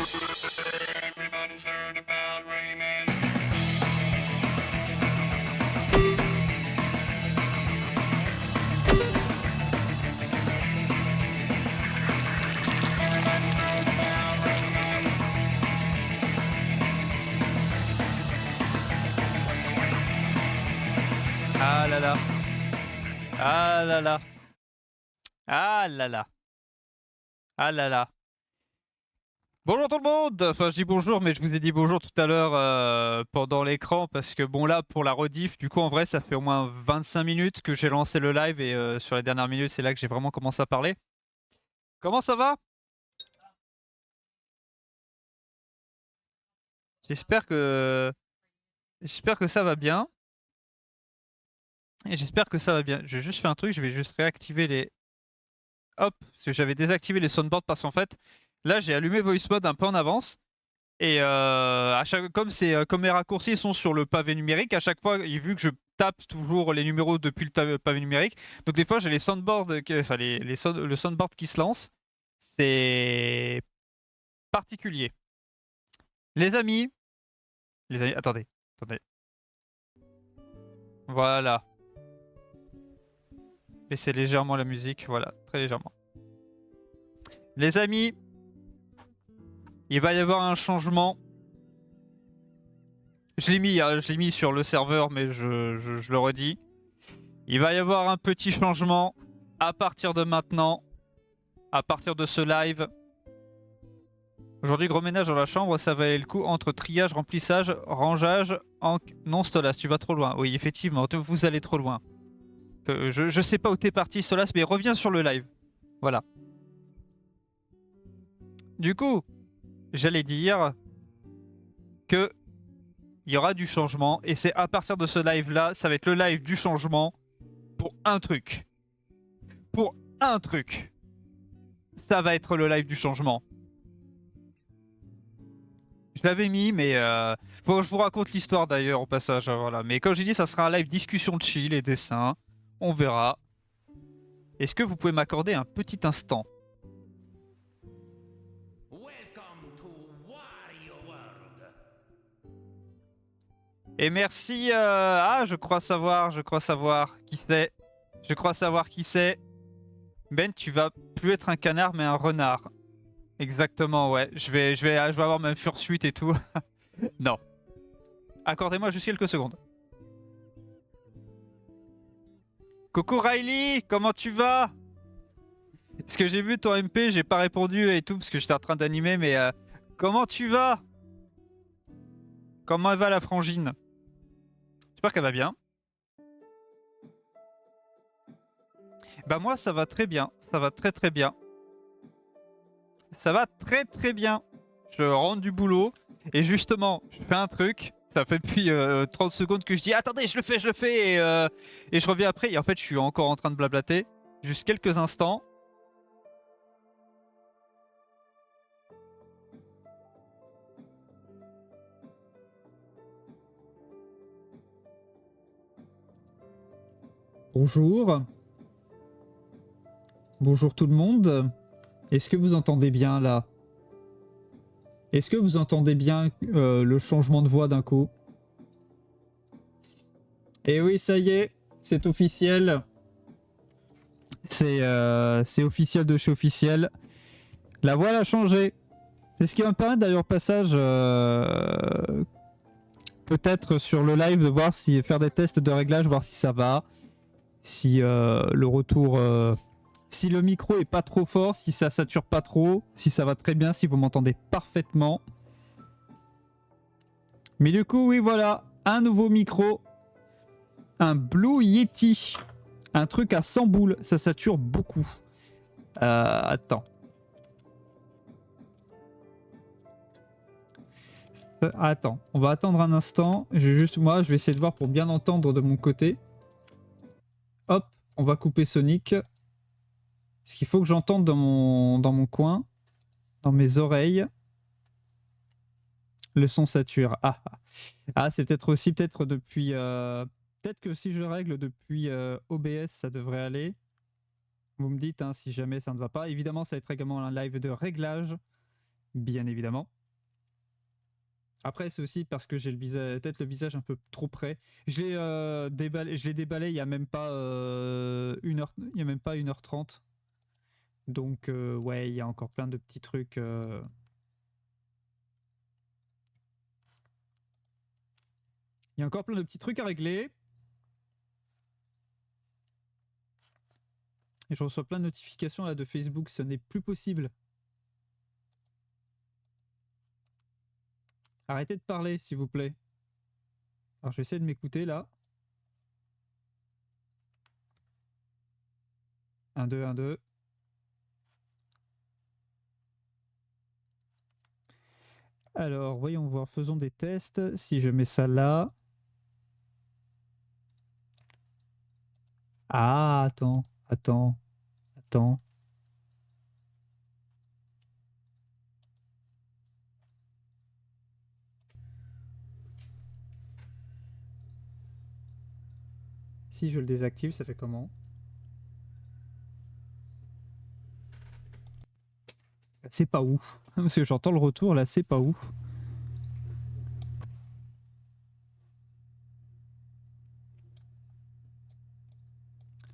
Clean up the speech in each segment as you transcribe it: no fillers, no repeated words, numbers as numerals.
Ah là là. Ah là là. Ah là là. Ah là là. Bonjour tout le monde. Enfin, je dis bonjour, mais je vous ai dit bonjour tout à l'heure pendant l'écran parce que bon là pour la rediff, du coup en vrai ça fait au moins 25 minutes que j'ai lancé le live et sur les dernières minutes c'est là que j'ai vraiment commencé à parler. Comment ça va? J'espère que j'espère que ça va bien et j'espère que ça va bien. J'ai juste fait un truc, je vais juste réactiver les hop parce que j'avais désactivé les soundboards parce qu'en fait là j'ai allumé voice mode un peu en avance. Et comme mes raccourcis sont sur le pavé numérique, à chaque fois, vu que je tape toujours les numéros depuis le pavé numérique, donc des fois j'ai les soundboards, enfin le soundboard qui se lance. C'est particulier. Les amis, attendez, attendez. Voilà. Baissez légèrement la musique, voilà, très légèrement. Les amis, il va y avoir un changement. Je l'ai mis sur le serveur, mais je le redis. Il va y avoir un petit changement à partir de maintenant, à partir de ce live. Aujourd'hui, gros ménage dans la chambre, ça valait le coup entre triage, remplissage, rangeage. Non, Stolas, tu vas trop loin. Oui, effectivement, vous allez trop loin. Je sais pas où t'es parti, Stolas, mais reviens sur le live. Voilà. Du coup, j'allais dire que il y aura du changement et c'est à partir de ce live-là, ça va être le live du changement pour un truc. Pour un truc. Ça va être le live du changement. Je l'avais mis, mais faut que je vous raconte l'histoire d'ailleurs au passage. Voilà. Mais comme j'ai dit, ça sera un live discussion de chill et dessin. On verra. Est-ce que vous pouvez m'accorder un petit instant? Et merci. Ah, je crois savoir qui c'est. Je crois savoir qui c'est. Ben, tu vas plus être un canard, mais un renard. Exactement, ouais. Je vais avoir même fursuite et tout. Non. Accordez-moi juste quelques secondes. Coucou Riley, comment tu vas? Parce que j'ai vu ton MP, j'ai pas répondu et tout, parce que j'étais en train d'animer, mais comment tu vas? Comment elle va la frangine? J'espère qu'elle va bien. Bah moi ça va très bien, ça va très très bien. Ça va très très bien. Je rentre du boulot et justement je fais un truc. Ça fait depuis 30 secondes que je dis attendez je le fais et je reviens après et en fait je suis encore en train de blablater. Juste quelques instants. Bonjour. Bonjour tout le monde. Est-ce que vous entendez bien là? Est-ce que vous entendez bien le changement de voix d'un coup? Et oui, ça y est, c'est officiel. C'est officiel de chez officiel. La voix a changé. C'est ce qui va me permettre d'ailleurs passage peut-être sur le live de voir si faire des tests de réglage, voir si ça va, si le retour, si le micro est pas trop fort, si ça sature pas trop, si ça va très bien, si vous m'entendez parfaitement. Mais du coup, oui, voilà, un nouveau micro, un Blue Yeti, un truc à 100 boules, ça sature beaucoup. Attends. Attends, on va attendre un instant. Moi, je vais essayer de voir pour bien entendre de mon côté. Hop, on va couper Sonic. Ce qu'il faut que j'entende dans mon coin, dans mes oreilles. Le son sature. Ah, c'est peut-être aussi, peut-être depuis... peut-être que si je règle depuis OBS, ça devrait aller. Vous me dites hein, si jamais ça ne va pas. Évidemment, ça va être également un live de réglage. bien évidemment. Après, c'est aussi parce que j'ai le visage, peut-être le visage un peu trop près. Je l'ai déballé il y a même pas 1h, il y a même pas 1h30. Donc ouais, il y a encore plein de petits trucs. Il y a encore plein de petits trucs à régler. Et je reçois plein de notifications là de Facebook, ce n'est plus possible. Arrêtez de parler, s'il vous plaît. Alors je vais essayer de m'écouter là. 1, 2, 1, 2. Alors, voyons voir, faisons des tests. Si je mets ça là. Ah, attends, attends, attends. Si je le désactive, ça fait comment? C'est pas ouf. Parce que j'entends le retour là, c'est pas ouf.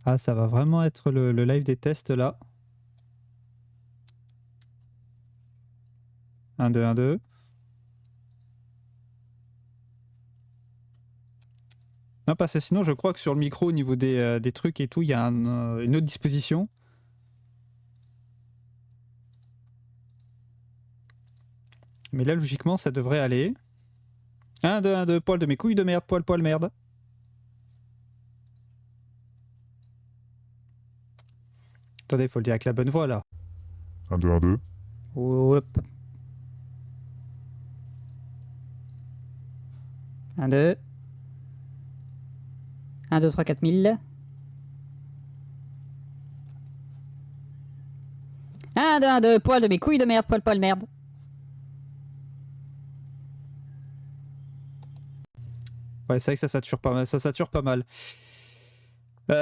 Ah, ça va vraiment être le live des tests là. 1, 2, 1, 2. Non, parce que sinon, je crois que sur le micro, au niveau des trucs et tout, il y a une autre disposition. Mais là, logiquement, ça devrait aller. 1, 2, 1, 2, poil de mes couilles de merde, poil, poil, merde. Attendez, faut le dire avec la bonne voix là. 1, 2, 1, 2. Hop. 1, 2. 1, 2, 3, 4000. 1, 2, 1, 2, poil de mes couilles de merde, poil, poil, merde. Ouais, c'est vrai que ça sature pas mal. Ça sature pas mal. Je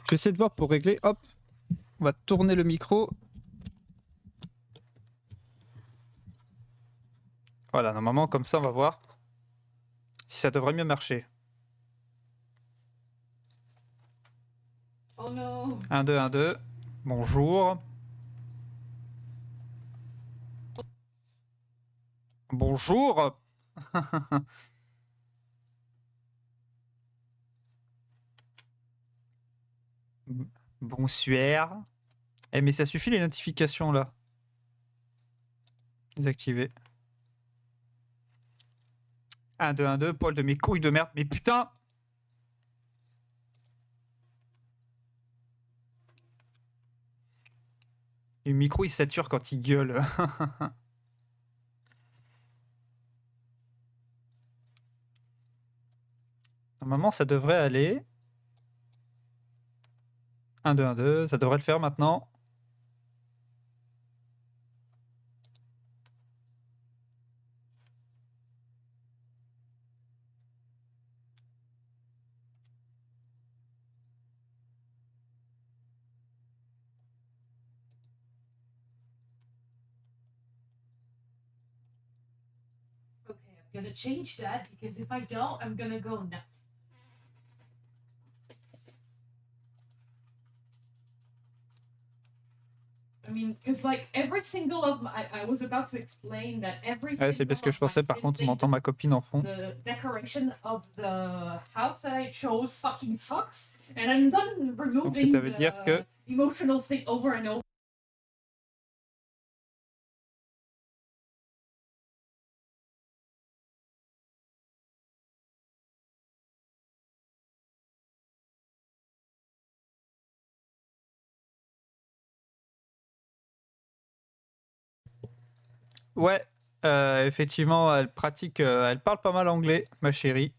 vais essayer de voir pour régler. Hop. On va tourner le micro. Voilà, normalement, comme ça, on va voir si ça devrait mieux marcher. Oh no. 1, 2, 1, 2. Bonjour. Bonjour. Bonsoir. Eh, mais ça suffit les notifications là. Désactiver. 1, 2, 1, 2. Poil de mes couilles de merde. Mais putain. Le micro il sature quand il gueule. Normalement, ça devrait aller. 1, 2, 1, 2. Ça devrait le faire maintenant. Okay, I'm gonna change that because if I don't, I'm gonna go nuts. I mean, because like every single of my, I was about to explain that every Ouais, c'est parce que je pensais, par contre, on entend ma copine en fond. The decoration of the house that I chose fucking sucks, and I'm done removing ça veut dire que emotional state over and over. ouais, effectivement, elle pratique, elle parle pas mal anglais, ma chérie.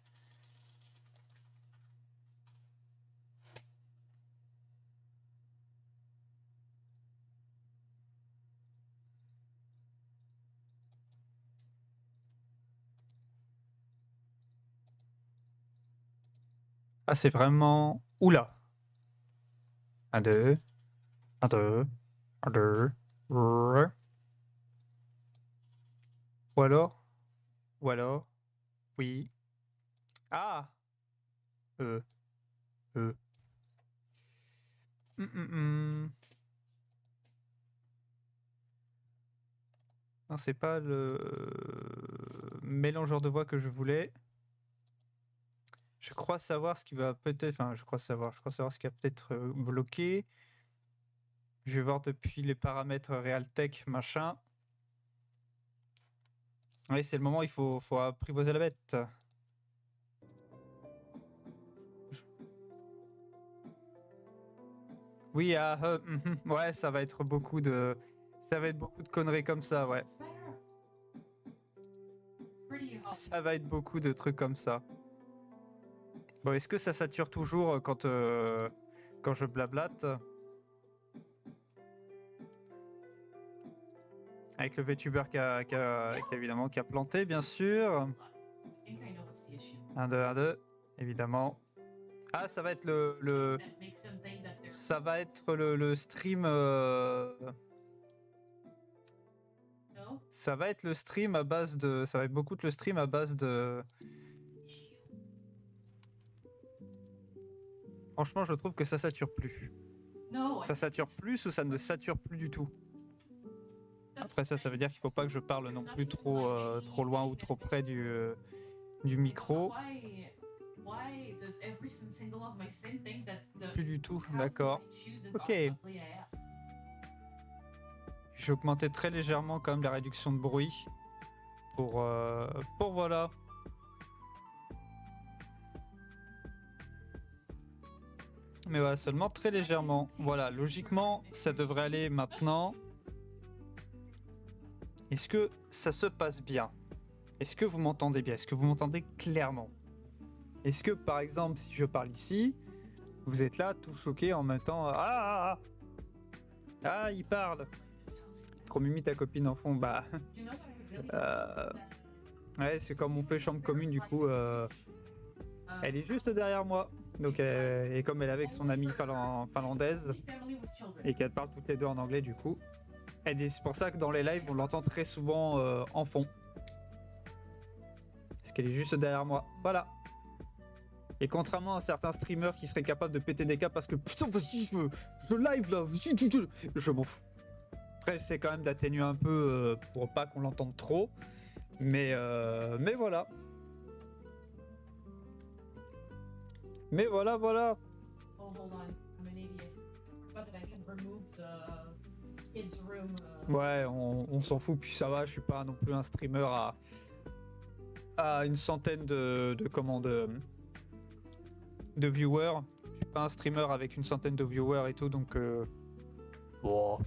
Ah, c'est vraiment... Oula. Un, deux. Un, deux. Un, deux. Ou alors? Ou alors? Oui. Ah! Euh. Euh. Hum. Non, c'est pas le mélangeur de voix que je voulais. Je crois savoir ce qui va peut-être... Enfin, je crois savoir ce qui va peut-être bloquer. Je vais voir depuis les paramètres Realtek, machin. Oui, c'est le moment, il faut apprivoiser la bête. Oui, ouais, ça va être beaucoup de... Ça va être beaucoup de conneries comme ça, ouais. It's better. Pretty hot. Ça va être beaucoup de trucs comme ça. Bon, est-ce que ça sature toujours quand je blablate? Avec le VTuber qui a évidemment qui a planté, bien sûr. I think I know what's the issue. 1, 2, 1, 2, évidemment. Ah, ça va être le That makes them think that they're ça va être le stream. no Ça va être le stream à base de. Ça va être beaucoup de le stream à base de. issue. Franchement, je trouve que ça sature plus. No. Ça sature plus ou ça ne sature plus du tout. Après ça veut dire qu'il faut pas que je parle non plus trop loin ou trop près du micro. Why does every single of my synth think that the Plus du tout, house d'accord. that I choose is Ok. ugly AF? J'ai augmenté très légèrement quand même la réduction de bruit pour voilà. Mais ouais, seulement très légèrement. Voilà, logiquement, ça devrait aller maintenant. Est-ce que ça se passe bien? Est-ce que vous m'entendez bien? Est-ce que vous m'entendez clairement? Est-ce que, par exemple, si je parle ici, vous êtes là, tout choqué en même temps? Ah, il parle! Trop mimi ta copine en fond, bah... You know what I really Ouais, c'est comme on fait chambre commune, du coup, elle est juste derrière moi. Donc, et comme elle est avec son amie finlandaise, family with children. et qu'elle parle toutes les deux en anglais, du coup, c'est pour ça que dans les lives, on l'entend très souvent en fond. Parce qu'elle est juste derrière moi. Voilà. Et contrairement à certains streamers qui seraient capables de péter des câbles parce que putain, vas-y, je live là, je m'en fous. Après, c'est quand même d'atténuer un peu pour pas qu'on l'entende trop. Mais voilà. Mais voilà. Oh, hold on. I'm an idiot. But that I can remove the kids' room. Ouais, on s'en fout, puis ça va, je suis pas non plus un streamer à une centaine de viewers. Je suis pas un streamer avec une centaine de viewers et tout, donc bon.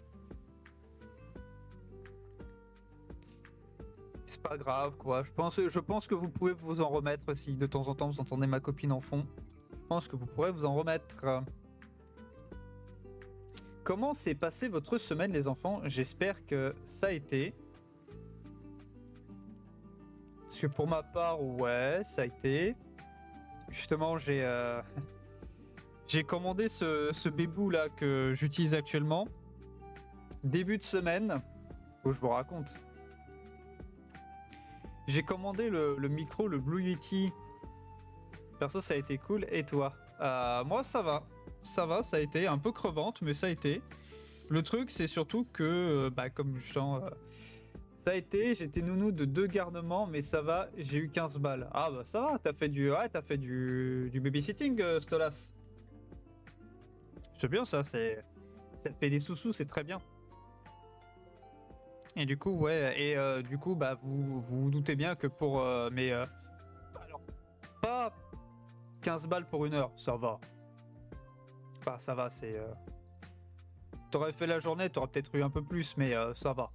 C'est pas grave quoi, je pense que vous pouvez vous en remettre si de temps en temps vous entendez ma copine en fond. Je pense que vous pourrez vous en remettre. Comment s'est passée votre semaine les enfants? J'espère que ça a été. Parce que pour ma part, ouais, ça a été. Justement, j'ai commandé ce bébou là que j'utilise actuellement. Début de semaine, faut que je vous raconte. J'ai commandé le micro, le Blue Yeti. Perso, ça a été cool. Et toi? Moi, ça va. Ça va, ça a été un peu crevante, mais ça a été. Le truc, c'est surtout que, comme je sens... ça a été, j'étais nounou de 2 garnements, mais ça va, j'ai eu 15 balles. Ah bah ça va, t'as fait du babysitting, Stolas. C'est bien ça, ça fait des sous-sous, c'est très bien. Et du coup, ouais, et du coup, bah vous doutez bien que pour... alors, pas 15 balles pour 1 heure, ça va. Enfin, ça va, c'est... T'aurais fait la journée, t'aurais peut-être eu un peu plus, mais ça va.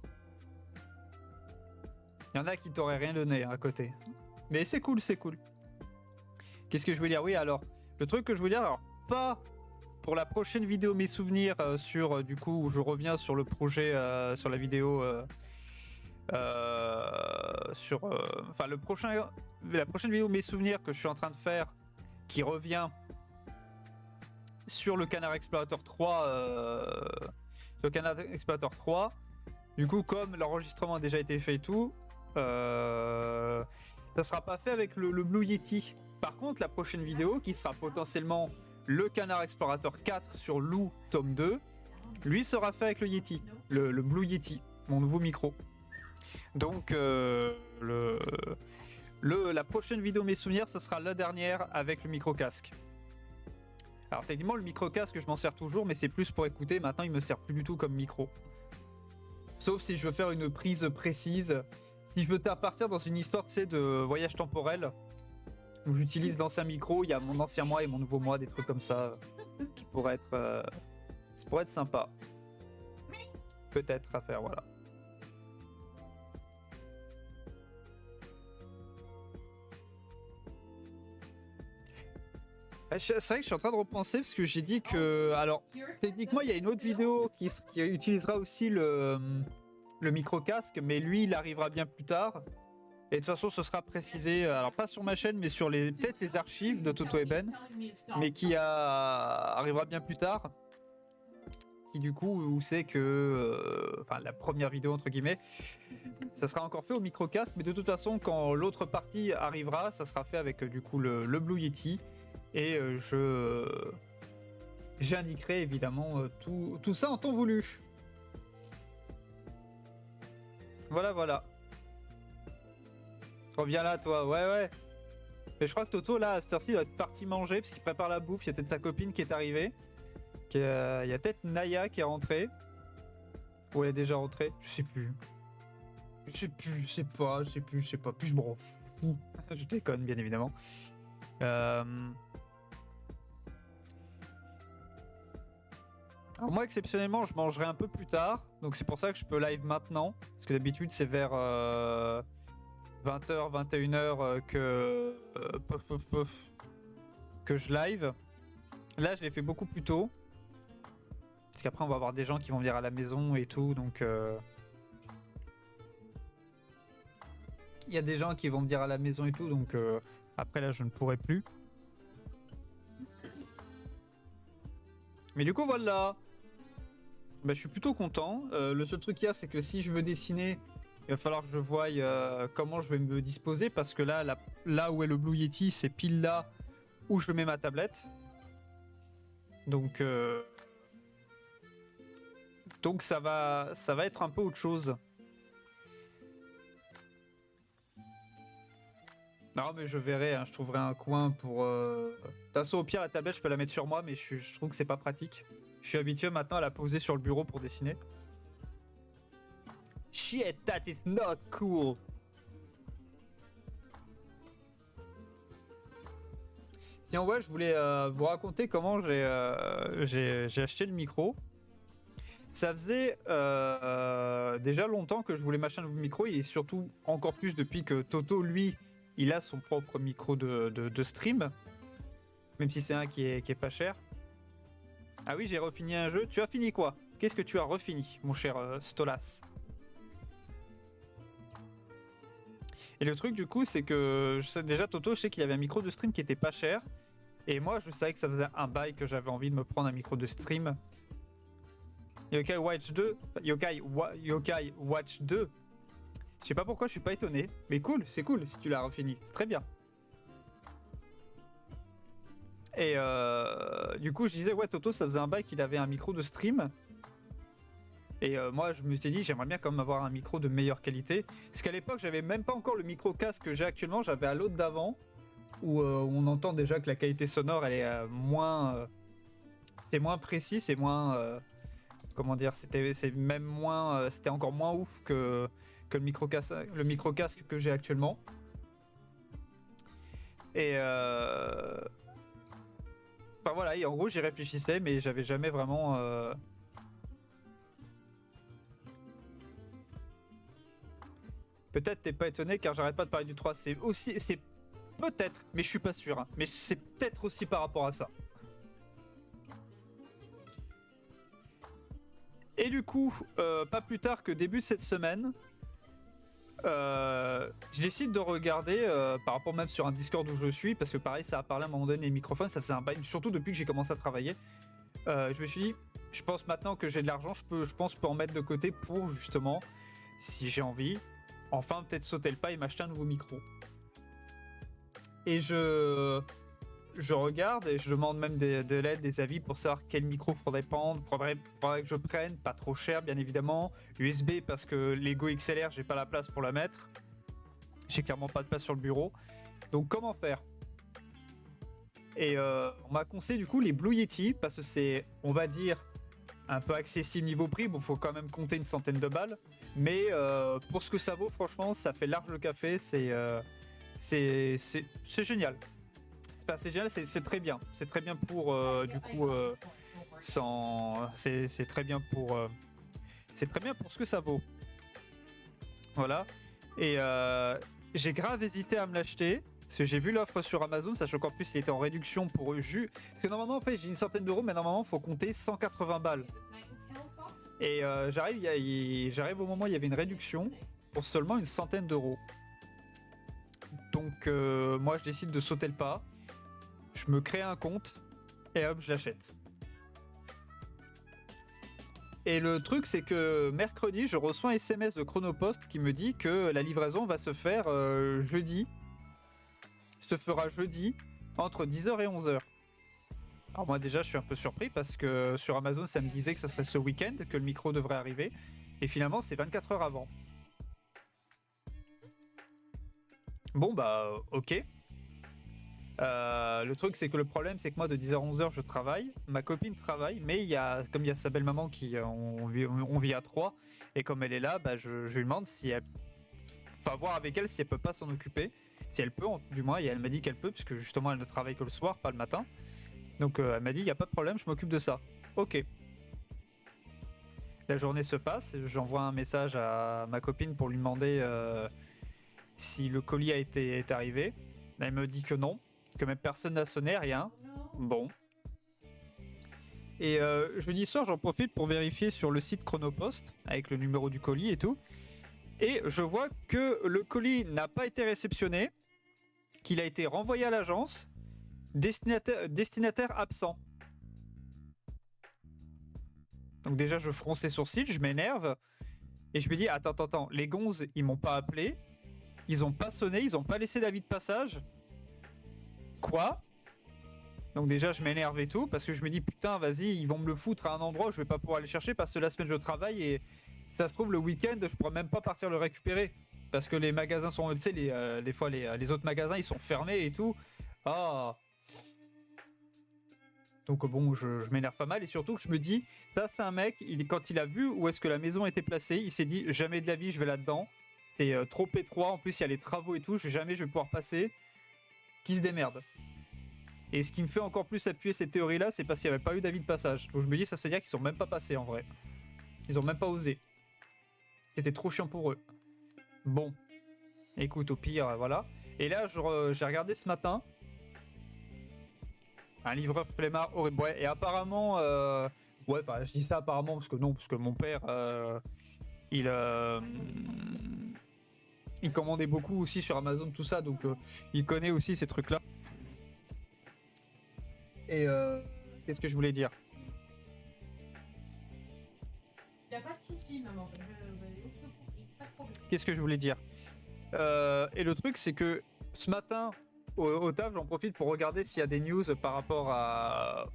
Il y en a qui t'auraient rien donné à côté. Mais c'est cool, c'est cool. Qu'est-ce que je voulais dire? Oui, alors, le truc que je voulais dire, alors, pas pour la prochaine vidéo mes souvenirs sur, du coup, où je reviens sur le projet, sur la vidéo... enfin, la prochaine vidéo mes souvenirs que je suis en train de faire, qui revient sur le Canard Explorator 3. Sur le Canard Explorator 3. Du coup, comme l'enregistrement a déjà été fait et tout, ça sera pas fait avec le Blue Yeti. Par contre, la prochaine vidéo, qui sera potentiellement le Canard Explorator 4 sur Lou tome 2, lui sera fait avec le Yeti, le Blue Yeti, mon nouveau micro. Donc, la prochaine vidéo Mes Souvenirs, ce sera la dernière avec le micro-casque. Alors techniquement, le micro-casque, je m'en sers toujours, mais c'est plus pour écouter. Maintenant, il me sert plus du tout comme micro. Sauf si je veux faire une prise précise. Si je veux partir dans une histoire, tu sais, de voyage temporel, où j'utilise l'ancien micro, il y a mon ancien moi et mon nouveau moi, des trucs comme ça, qui pourraient être... ça pourrait être sympa. Peut-être à faire, voilà. C'est vrai que je suis en train de repenser parce que j'ai dit que... Alors, techniquement, il y a une autre vidéo qui utilisera aussi le micro-casque, mais lui, il arrivera bien plus tard. Et de toute façon, ce sera précisé, alors pas sur ma chaîne, mais sur peut-être les archives de Toto Eben, mais qui arrivera bien plus tard. Qui du coup, où c'est que... enfin, la première vidéo, entre guillemets, ça sera encore fait au micro-casque, mais de toute façon, quand l'autre partie arrivera, ça sera fait avec du coup le Blue Yeti. Et j'indiquerai évidemment tout ça en temps voulu. Voilà, voilà. Reviens là, toi. Ouais. Mais je crois que Toto, là, à cette heure-ci, doit être parti manger parce qu'il prépare la bouffe. Il y a peut-être sa copine qui est arrivée. Il y a peut-être Naya qui est rentrée. Ou elle est déjà rentrée. Je sais plus. Je sais pas. Plus je m'en fous. Je déconne, bien évidemment. Alors moi, exceptionnellement, je mangerai un peu plus tard. Donc c'est pour ça que je peux live maintenant. Parce que d'habitude, c'est vers 20h, 21h que je live. Là, je l'ai fait beaucoup plus tôt. Parce qu'après, on va avoir des gens qui vont venir à la maison et tout. Donc... il y a des gens qui vont me dire à la maison et tout. Donc après, là, je ne pourrai plus. Mais du coup, voilà. Bah, je suis plutôt content. Le seul truc qu'il y a, c'est que si je veux dessiner, il va falloir que je voie comment je vais me disposer. Parce que là où est le Blue Yeti, c'est pile là où je mets ma tablette. Donc ça va être un peu autre chose. Non, mais je verrai, hein, je trouverai un coin pour... De toute façon, au pire, la tablette, je peux la mettre sur moi, mais je trouve que c'est pas pratique. Je suis habitué maintenant à la poser sur le bureau pour dessiner. Shit, that is not cool. Sinon, ouais, je voulais vous raconter comment j'ai acheté le micro. Ça faisait déjà longtemps que je voulais m'acheter un nouveau micro, et surtout encore plus depuis que Toto, lui, il a son propre micro de stream. Même si c'est un qui est pas cher. Ah oui, j'ai refini un jeu. Tu as fini quoi? Qu'est-ce que tu as refini, mon cher Stolas? Et le truc du coup, c'est que déjà Toto, je sais qu'il avait un micro de stream qui était pas cher. Et moi, je savais que ça faisait un bail que j'avais envie de me prendre un micro de stream. Yokai Watch 2. Yokai Watch 2. Je sais pas pourquoi je suis pas étonné. Mais cool, c'est cool si tu l'as refini. C'est très bien. Et du coup, je disais, ouais, Toto, ça faisait un bail qu'il avait un micro de stream. Et moi, je me suis dit, j'aimerais bien quand même avoir un micro de meilleure qualité. Parce qu'à l'époque, j'avais même pas encore le micro-casque que j'ai actuellement. J'avais à l'autre d'avant, où on entend déjà que la qualité sonore, elle est moins... c'est moins précis, c'est moins... comment dire, c'est même moins... c'était encore moins ouf que le micro-casque que j'ai actuellement. Et... enfin voilà, et en gros, j'y réfléchissais, mais j'avais jamais vraiment... Peut-être t'es pas étonné car j'arrête pas de parler du 3. C'est peut-être, mais je suis pas sûr. Hein, mais c'est peut-être aussi par rapport à ça. Et du coup, pas plus tard que début de cette semaine, je décide de regarder par rapport même sur un Discord où je suis, parce que pareil, ça a parlé à un moment donné les microphones, ça faisait un bail, surtout depuis que j'ai commencé à travailler. Je me suis dit, je pense maintenant que j'ai de l'argent, je pense en mettre de côté pour justement, si j'ai envie, enfin peut-être sauter le pas et m'acheter un nouveau micro. Et je regarde et je demande même de l'aide, des avis pour savoir quel micro faudrait prendre. Faudrait que je prenne, pas trop cher bien évidemment. USB parce que l'Ego XLR, j'ai pas la place pour la mettre. J'ai clairement pas de place sur le bureau. Donc comment faire? Et on m'a conseillé du coup les Blue Yeti parce que c'est, on va dire, un peu accessible niveau prix. Bon, faut quand même compter une centaine de balles. Mais pour ce que ça vaut, franchement, ça fait large le café. C'est génial. C'est génial, c'est très bien. C'est très bien pour du coup c'est très bien pour ce que ça vaut. Voilà. Et j'ai grave hésité à me l'acheter parce que j'ai vu l'offre sur Amazon, sachant qu'en plus il était en réduction pour jus. Parce que normalement en fait j'ai une centaine d'euros, mais normalement faut compter 180 balles. Et j'arrive au moment où il y avait une réduction pour seulement une centaine d'euros. Donc moi je décide de sauter le pas. Je me crée un compte et hop, je l'achète. Et le truc, c'est que mercredi, je reçois un SMS de Chronopost qui me dit que la livraison va se faire jeudi. Se fera jeudi entre 10h et 11h. Alors moi déjà, je suis un peu surpris parce que sur Amazon, ça me disait que ça serait ce week-end que le micro devrait arriver. Et finalement, c'est 24 heures avant. Bon bah, ok. Le truc c'est que le problème c'est que moi de 10h à 11h je travaille, ma copine travaille, mais comme il y a sa belle maman qui on vit à 3 et comme elle est là, bah, je lui demande si elle, enfin voir avec elle si elle peut pas s'en occuper, si elle peut du moins, et elle m'a dit qu'elle peut puisque justement elle ne travaille que le soir, pas le matin. Donc elle m'a dit il y a pas de problème, je m'occupe de ça. Ok. La journée se passe, j'envoie un message à ma copine pour lui demander si le colis est arrivé. Elle me dit que non. Que même personne n'a sonné, rien. Bon. Et jeudi soir, j'en profite pour vérifier sur le site Chronopost, avec le numéro du colis et tout. Et je vois que le colis n'a pas été réceptionné, qu'il a été renvoyé à l'agence, destinataire absent. Donc déjà, je fronce les sourcils, je m'énerve. Et je me dis, attends, les gonzes, ils m'ont pas appelé. Ils ont pas sonné, ils ont pas laissé d'avis de passage. Quoi? Donc déjà je m'énerve et tout parce que je me dis putain vas-y ils vont me le foutre à un endroit où je vais pas pouvoir aller chercher parce que la semaine je travaille et si ça se trouve le week-end je pourrais même pas partir le récupérer parce que les magasins sont, tu sais des fois les autres magasins ils sont fermés et tout. Ah. Donc bon je m'énerve pas mal et surtout que je me dis ça c'est un mec quand il a vu où est-ce que la maison était placée il s'est dit jamais de la vie je vais là-dedans, c'est trop étroit, en plus il y a les travaux et tout, jamais je vais pouvoir passer. Qui se démerde. Et ce qui me fait encore plus appuyer cette théorie-là, c'est parce qu'il n'y avait pas eu d'avis de passage. Donc je me dis, ça c'est dire qu'ils sont même pas passés en vrai. Ils ont même pas osé. C'était trop chiant pour eux. Bon. Écoute, au pire, voilà. Et là, j'ai regardé ce matin. Un livreur flemmard horrible. Ouais, et apparemment... Ouais, bah, je dis ça apparemment parce que non, parce que mon père... Il commandait beaucoup aussi sur Amazon, tout ça, donc il connaît aussi ces trucs-là. Et qu'est-ce que je voulais dire? Y a pas de soucis, maman. Pas de problème. Qu'est-ce que je voulais dire? Et le truc, c'est que ce matin, au taf, j'en profite pour regarder s'il y a des news par rapport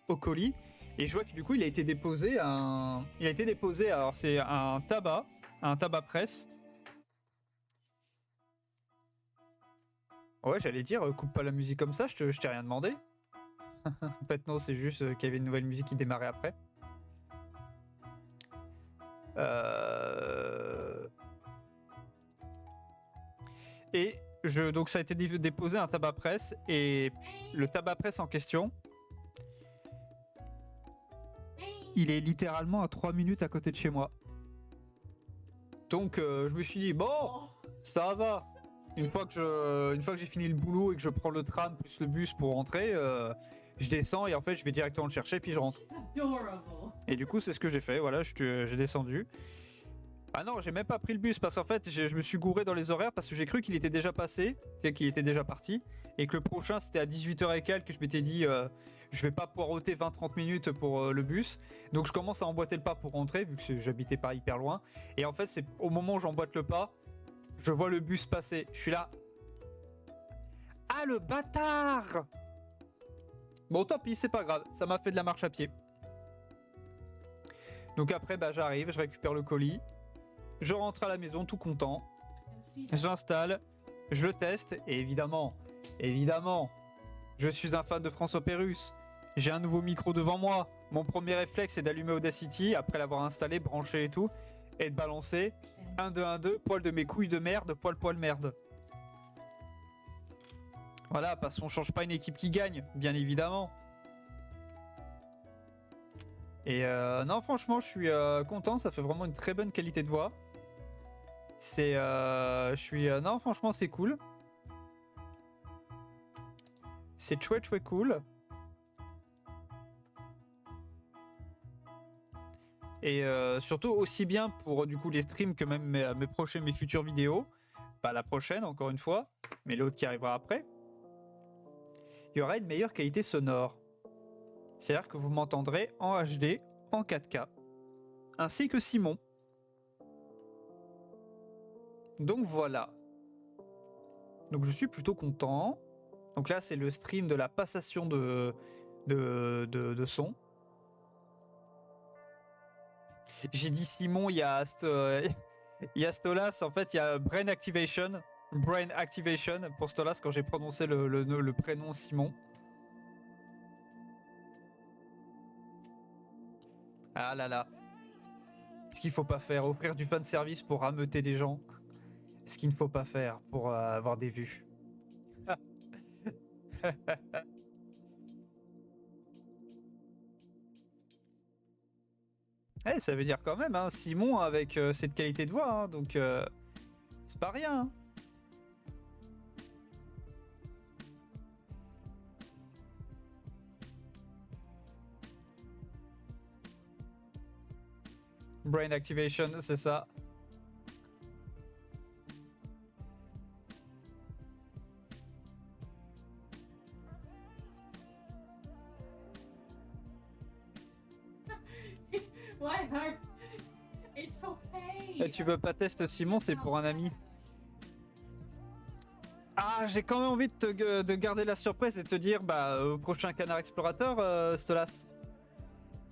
au colis. Et je vois que du coup, il a été déposé, alors c'est un tabac presse. Ouais, j'allais dire, coupe pas la musique comme ça, je t'ai rien demandé. En fait, non, c'est juste qu'il y avait une nouvelle musique qui démarrait après. Et donc ça a été déposé un tabac presse, et le tabac presse en question, il est littéralement à 3 minutes à côté de chez moi. Donc je me suis dit, bon, ça va. Une fois que j'ai fini le boulot et que je prends le tram plus le bus pour rentrer, je descends et en fait je vais directement le chercher puis je rentre. Adorable. Et du coup c'est ce que j'ai fait, voilà, j'ai descendu. Ah non, j'ai même pas pris le bus parce qu'en fait, je me suis gouré dans les horaires parce que j'ai cru qu'il était déjà passé, qu'il était déjà parti, et que le prochain c'était à 18h et quelques, que je m'étais dit je vais pas poireauter 20-30 minutes pour le bus. Donc je commence à emboîter le pas pour rentrer vu que j'habitais pas hyper loin. Et en fait, c'est au moment où j'emboîte le pas, je vois le bus passer. Je suis là. Ah le bâtard! Bon tant pis, c'est pas grave, ça m'a fait de la marche à pied. Donc après, bah, j'arrive, je récupère le colis. Je rentre à la maison tout content, je l'installe, je le teste et évidemment, je suis un fan de François Pérusse. J'ai un nouveau micro devant moi. Mon premier réflexe c'est d'allumer Audacity après l'avoir installé, branché et tout, et de balancer 1, 2, 1, 2, poil de mes couilles de merde, poil merde. Voilà, parce qu'on change pas une équipe qui gagne, bien évidemment. Et non, franchement, je suis content, ça fait vraiment une très bonne qualité de voix. C'est non franchement c'est cool. C'est chouette cool. Et surtout aussi bien pour du coup les streams que même mes futures vidéos. Pas la prochaine encore une fois, mais l'autre qui arrivera après. Il y aura une meilleure qualité sonore. C'est-à-dire que vous m'entendrez en HD, en 4K, ainsi que Simon. Donc voilà. Donc je suis plutôt content. Donc là c'est le stream de la passation de son. J'ai dit Simon, il y a Stolas, en fait il y a Brain Activation pour Stolas quand j'ai prononcé le prénom Simon. Ah là là. Ce qu'il faut pas faire, offrir du fan service pour rameuter des gens. Ce qu'il ne faut pas faire pour avoir des vues. Eh, ça veut dire quand même, hein, Simon avec cette qualité de voix, hein, donc c'est pas rien. Hein. Brain Activation, c'est ça. Why hurt? It's okay. Et tu veux pas tester Simon, c'est pour un ami. Ah, j'ai quand même envie de garder la surprise et de te dire, bah, au prochain Canard Explorateur, Stolas.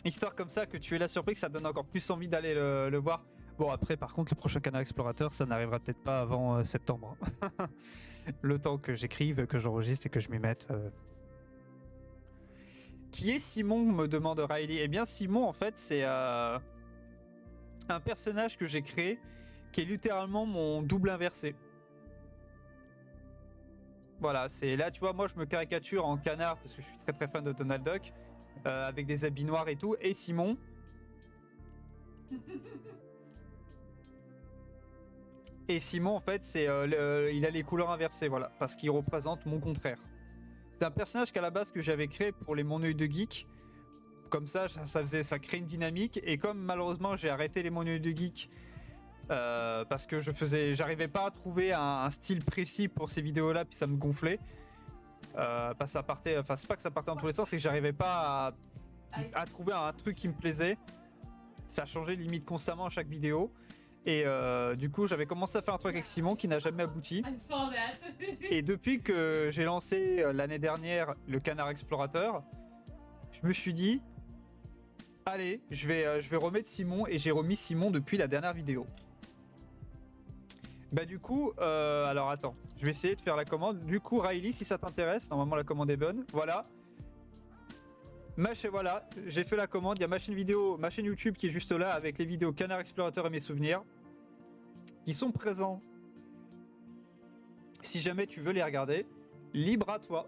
Histoire comme ça que tu aies la surprise, ça donne encore plus envie d'aller le voir. Bon, après, par contre, le prochain Canard Explorateur, ça n'arrivera peut-être pas avant septembre. Le temps que j'écrive, que j'enregistre et que je m'y mette. Qui est Simon, me demande Riley. Eh bien, Simon, en fait, c'est un personnage que j'ai créé qui est littéralement mon double inversé. Voilà, c'est là, tu vois, moi, je me caricature en canard parce que je suis très fan de Donald Duck, avec des habits noirs et tout. Et Simon... Et Simon, en fait, c'est il a les couleurs inversées, voilà, parce qu'il représente mon contraire. C'est un personnage qu'à la base que j'avais créé pour les Mon œil de geek. Comme ça ça crée une dynamique. Et comme malheureusement j'ai arrêté les Mon œil de geek parce que j'arrivais pas à trouver un style précis pour ces vidéos-là, puis ça me gonflait. Ça partait, enfin c'est pas que ça partait dans tous les sens, c'est que j'arrivais pas à trouver un truc qui me plaisait. Ça changeait limite constamment à chaque vidéo. Et du coup, j'avais commencé à faire un truc avec Simon qui n'a jamais abouti. I saw that. Et depuis que j'ai lancé l'année dernière le Canard Explorateur, je me suis dit, allez, je vais remettre Simon, et j'ai remis Simon depuis la dernière vidéo. Bah du coup, alors attends, je vais essayer de faire la commande. Du coup, Riley, si ça t'intéresse, normalement la commande est bonne. Voilà. Voilà, j'ai fait la commande, il y a ma chaîne YouTube qui est juste là avec les vidéos Canard Explorateur et mes souvenirs qui sont présents. Si jamais tu veux les regarder, libre à toi.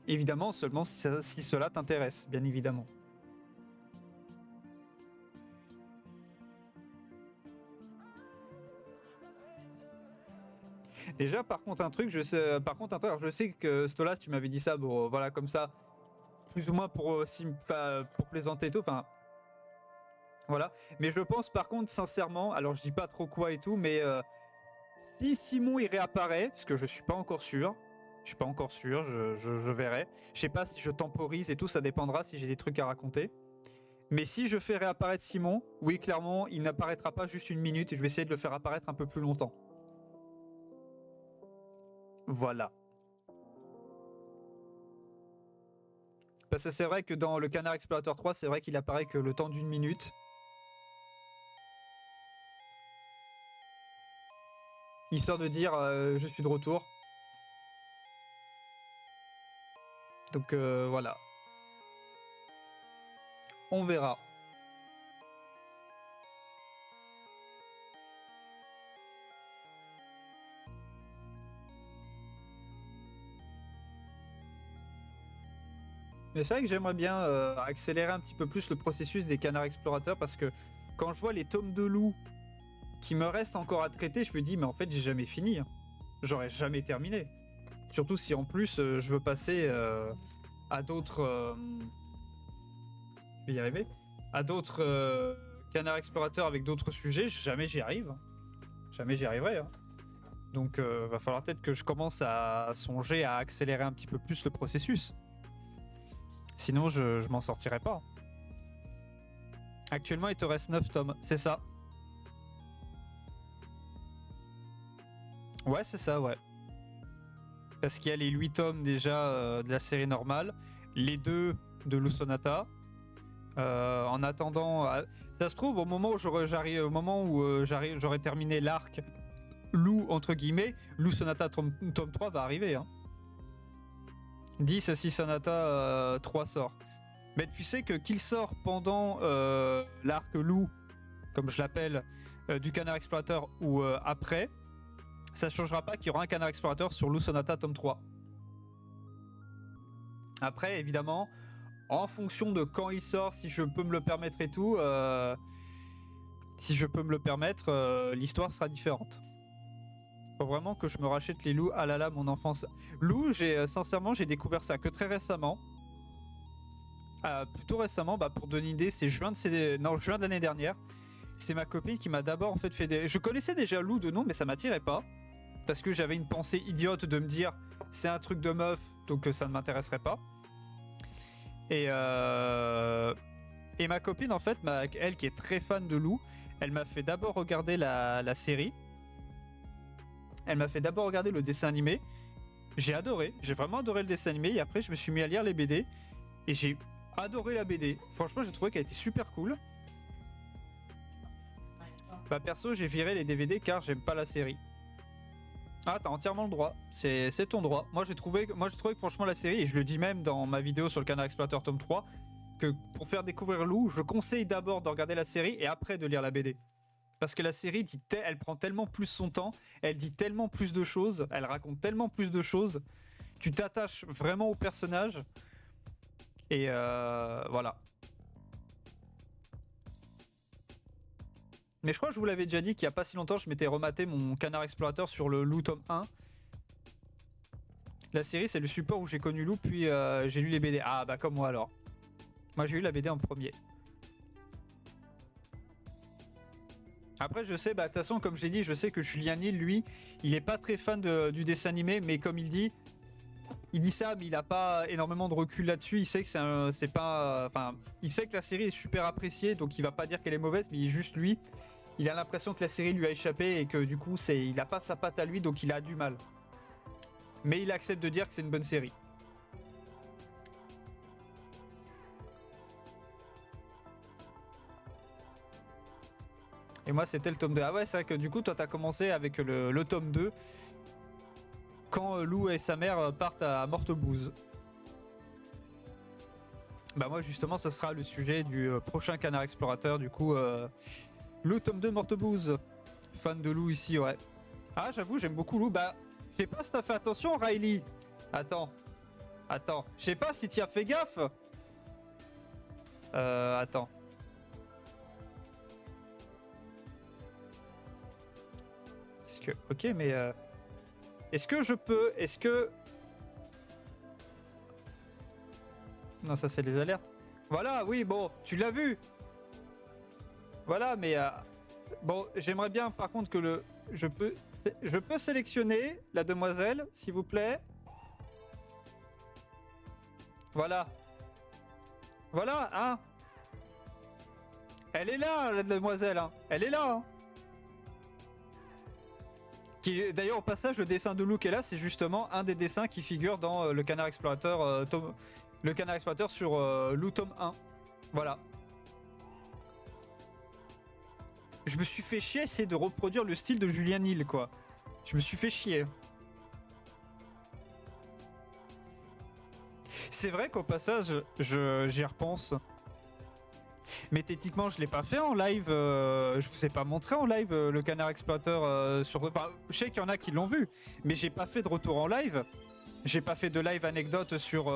Évidemment, seulement si cela t'intéresse, bien évidemment. Déjà, par contre, un truc, je sais que Stolas, tu m'avais dit ça, bon, voilà, comme ça, plus ou moins pour plaisanter et tout. Enfin, Voilà. Mais je pense par contre, sincèrement, alors je dis pas trop quoi et tout, mais si Simon il réapparaît, parce que je suis pas encore sûr, je verrai. Je sais pas si je temporise et tout, ça dépendra si j'ai des trucs à raconter. Mais si je fais réapparaître Simon, oui, clairement, il n'apparaîtra pas juste 1 minute et je vais essayer de le faire apparaître un peu plus longtemps. Voilà. Parce que c'est vrai que dans le Canard Explorateur 3, c'est vrai qu'il apparaît que le temps d'1 minute. Histoire de dire je suis de retour. Donc voilà. On verra. Mais c'est vrai que j'aimerais bien accélérer un petit peu plus le processus des canards explorateurs parce que quand je vois les tomes de loup qui me restent encore à traiter, je me dis mais en fait j'ai jamais fini. Hein. J'aurais jamais terminé. Surtout si en plus je veux passer à d'autres... je vais y arriver. À d'autres canards explorateurs avec d'autres sujets, jamais j'y arrive. Jamais j'y arriverai. Hein. Donc va falloir peut-être que je commence à songer à accélérer un petit peu plus le processus. Sinon, je m'en sortirai pas. Actuellement, il te reste 9 tomes. C'est ça. Ouais, c'est ça, ouais. Parce qu'il y a les 8 tomes déjà de la série normale. Les 2 de Lou Sonata. En attendant... ça se trouve, au moment où j'aurais terminé l'arc Lou, entre guillemets, Lou Sonata tome 3 va arriver, hein. 10 si Sonata 3 sort. Mais tu sais que qu'il sort pendant l'arc Lou, comme je l'appelle, du Canard Explorateur ou après, ça ne changera pas qu'il y aura un Canard Explorateur sur Lou Sonata tome 3. Après, évidemment, en fonction de quand il sort, si je peux me le permettre et tout, l'histoire sera différente. Faut vraiment que je me rachète les loups. Ah là là, mon enfance. Loup, sincèrement, j'ai découvert ça que très récemment. Plutôt récemment, pour donner une idée, c'est juin de l'année dernière. C'est ma copine qui m'a d'abord en fait fait des... Je connaissais déjà Loup de nom, mais ça m'attirait pas. Parce que j'avais une pensée idiote de me dire c'est un truc de meuf, donc ça ne m'intéresserait pas. Et ma copine, en fait, elle qui est très fan de Loup, elle m'a fait d'abord regarder la série. Elle m'a fait d'abord regarder le dessin animé. J'ai adoré, j'ai vraiment adoré le dessin animé. Et après, je me suis mis à lire les BD. Et j'ai adoré la BD. Franchement, j'ai trouvé qu'elle était super cool. Perso, j'ai viré les DVD car j'aime pas la série. Ah, t'as entièrement le droit. C'est ton droit. Moi, j'ai trouvé que franchement, la série, et je le dis même dans ma vidéo sur le Canard Explorateur tome 3, que pour faire découvrir Lou, je conseille d'abord de regarder la série et après de lire la BD. Parce que la série, elle prend tellement plus son temps, elle dit tellement plus de choses, elle raconte tellement plus de choses, tu t'attaches vraiment au personnage. Et voilà. Mais je crois que je vous l'avais déjà dit qu'il n'y a pas si longtemps, je m'étais rematé mon Canard Explorateur sur le Lou tome 1. La série, c'est le support où j'ai connu Lou, puis j'ai lu les BD. Ah bah comme moi alors. Moi j'ai eu la BD en premier. Après, je sais, de toute façon, comme j'ai dit, je sais que Julien Nil, lui, il est pas très fan du dessin animé, mais comme il dit ça, mais il a pas énormément de recul là-dessus. Il sait que il sait que la série est super appréciée, donc il va pas dire qu'elle est mauvaise, mais juste lui, il a l'impression que la série lui a échappé et que du coup, il a pas sa patte à lui, donc il a du mal. Mais il accepte de dire que c'est une bonne série. Et moi, c'était le tome 2. Ah ouais, c'est vrai que du coup, toi, t'as commencé avec le tome 2 quand Lou et sa mère partent à Mortebouse. Moi, justement, ça sera le sujet du prochain Canard Explorateur. Du coup, Lou, tome 2, Mortebouse. Fan de Lou ici, ouais. Ah, j'avoue, j'aime beaucoup Lou. Je sais pas si t'as fait attention, Riley. Attends. Je sais pas si t'y as fait gaffe. Attends. Ok, mais est-ce que je peux... Non, ça c'est les alertes. Voilà, oui, bon, tu l'as vu. Voilà, mais bon, j'aimerais bien par contre que je peux sélectionner la demoiselle, s'il vous plaît. Voilà. Voilà, hein. Elle est là, la demoiselle, hein. Elle est là, hein. D'ailleurs, au passage, le dessin de Lou qui est là, c'est justement un des dessins qui figure dans le Canard Explorateur, le Canard Explorateur sur Lou tome 1. Voilà. Je me suis fait chier à essayer de reproduire le style de Julien Hill, quoi. Je me suis fait chier. C'est vrai qu'au passage, j'y repense. Mais techniquement, je l'ai pas fait en live. Je vous ai pas montré en live le Canard Explorateur sur. Enfin, je sais qu'il y en a qui l'ont vu, mais j'ai pas fait de retour en live. J'ai pas fait de live anecdote sur.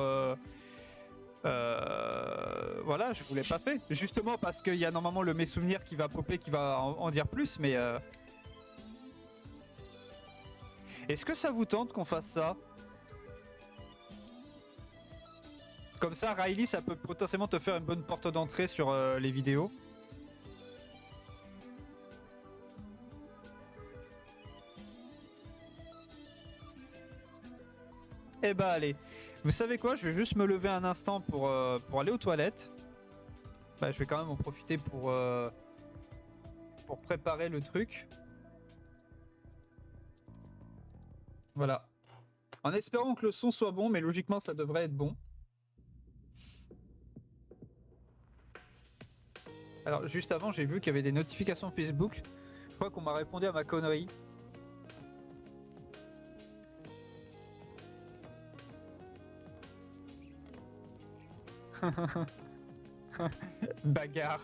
Voilà, je vous l'ai pas fait. Justement parce qu'il y a normalement le mes souvenirs qui va popper, qui va en dire plus, mais. Est-ce que ça vous tente qu'on fasse ça? Comme ça, Riley, ça peut potentiellement te faire une bonne porte d'entrée sur les vidéos. Eh bah allez, vous savez quoi, je vais juste me lever un instant pour aller aux toilettes. Bah je vais quand même en profiter pour préparer le truc. Voilà. En espérant que le son soit bon, mais logiquement ça devrait être bon. Alors juste avant, j'ai vu qu'il y avait des notifications Facebook. Je crois qu'on m'a répondu à ma connerie. Bagarre.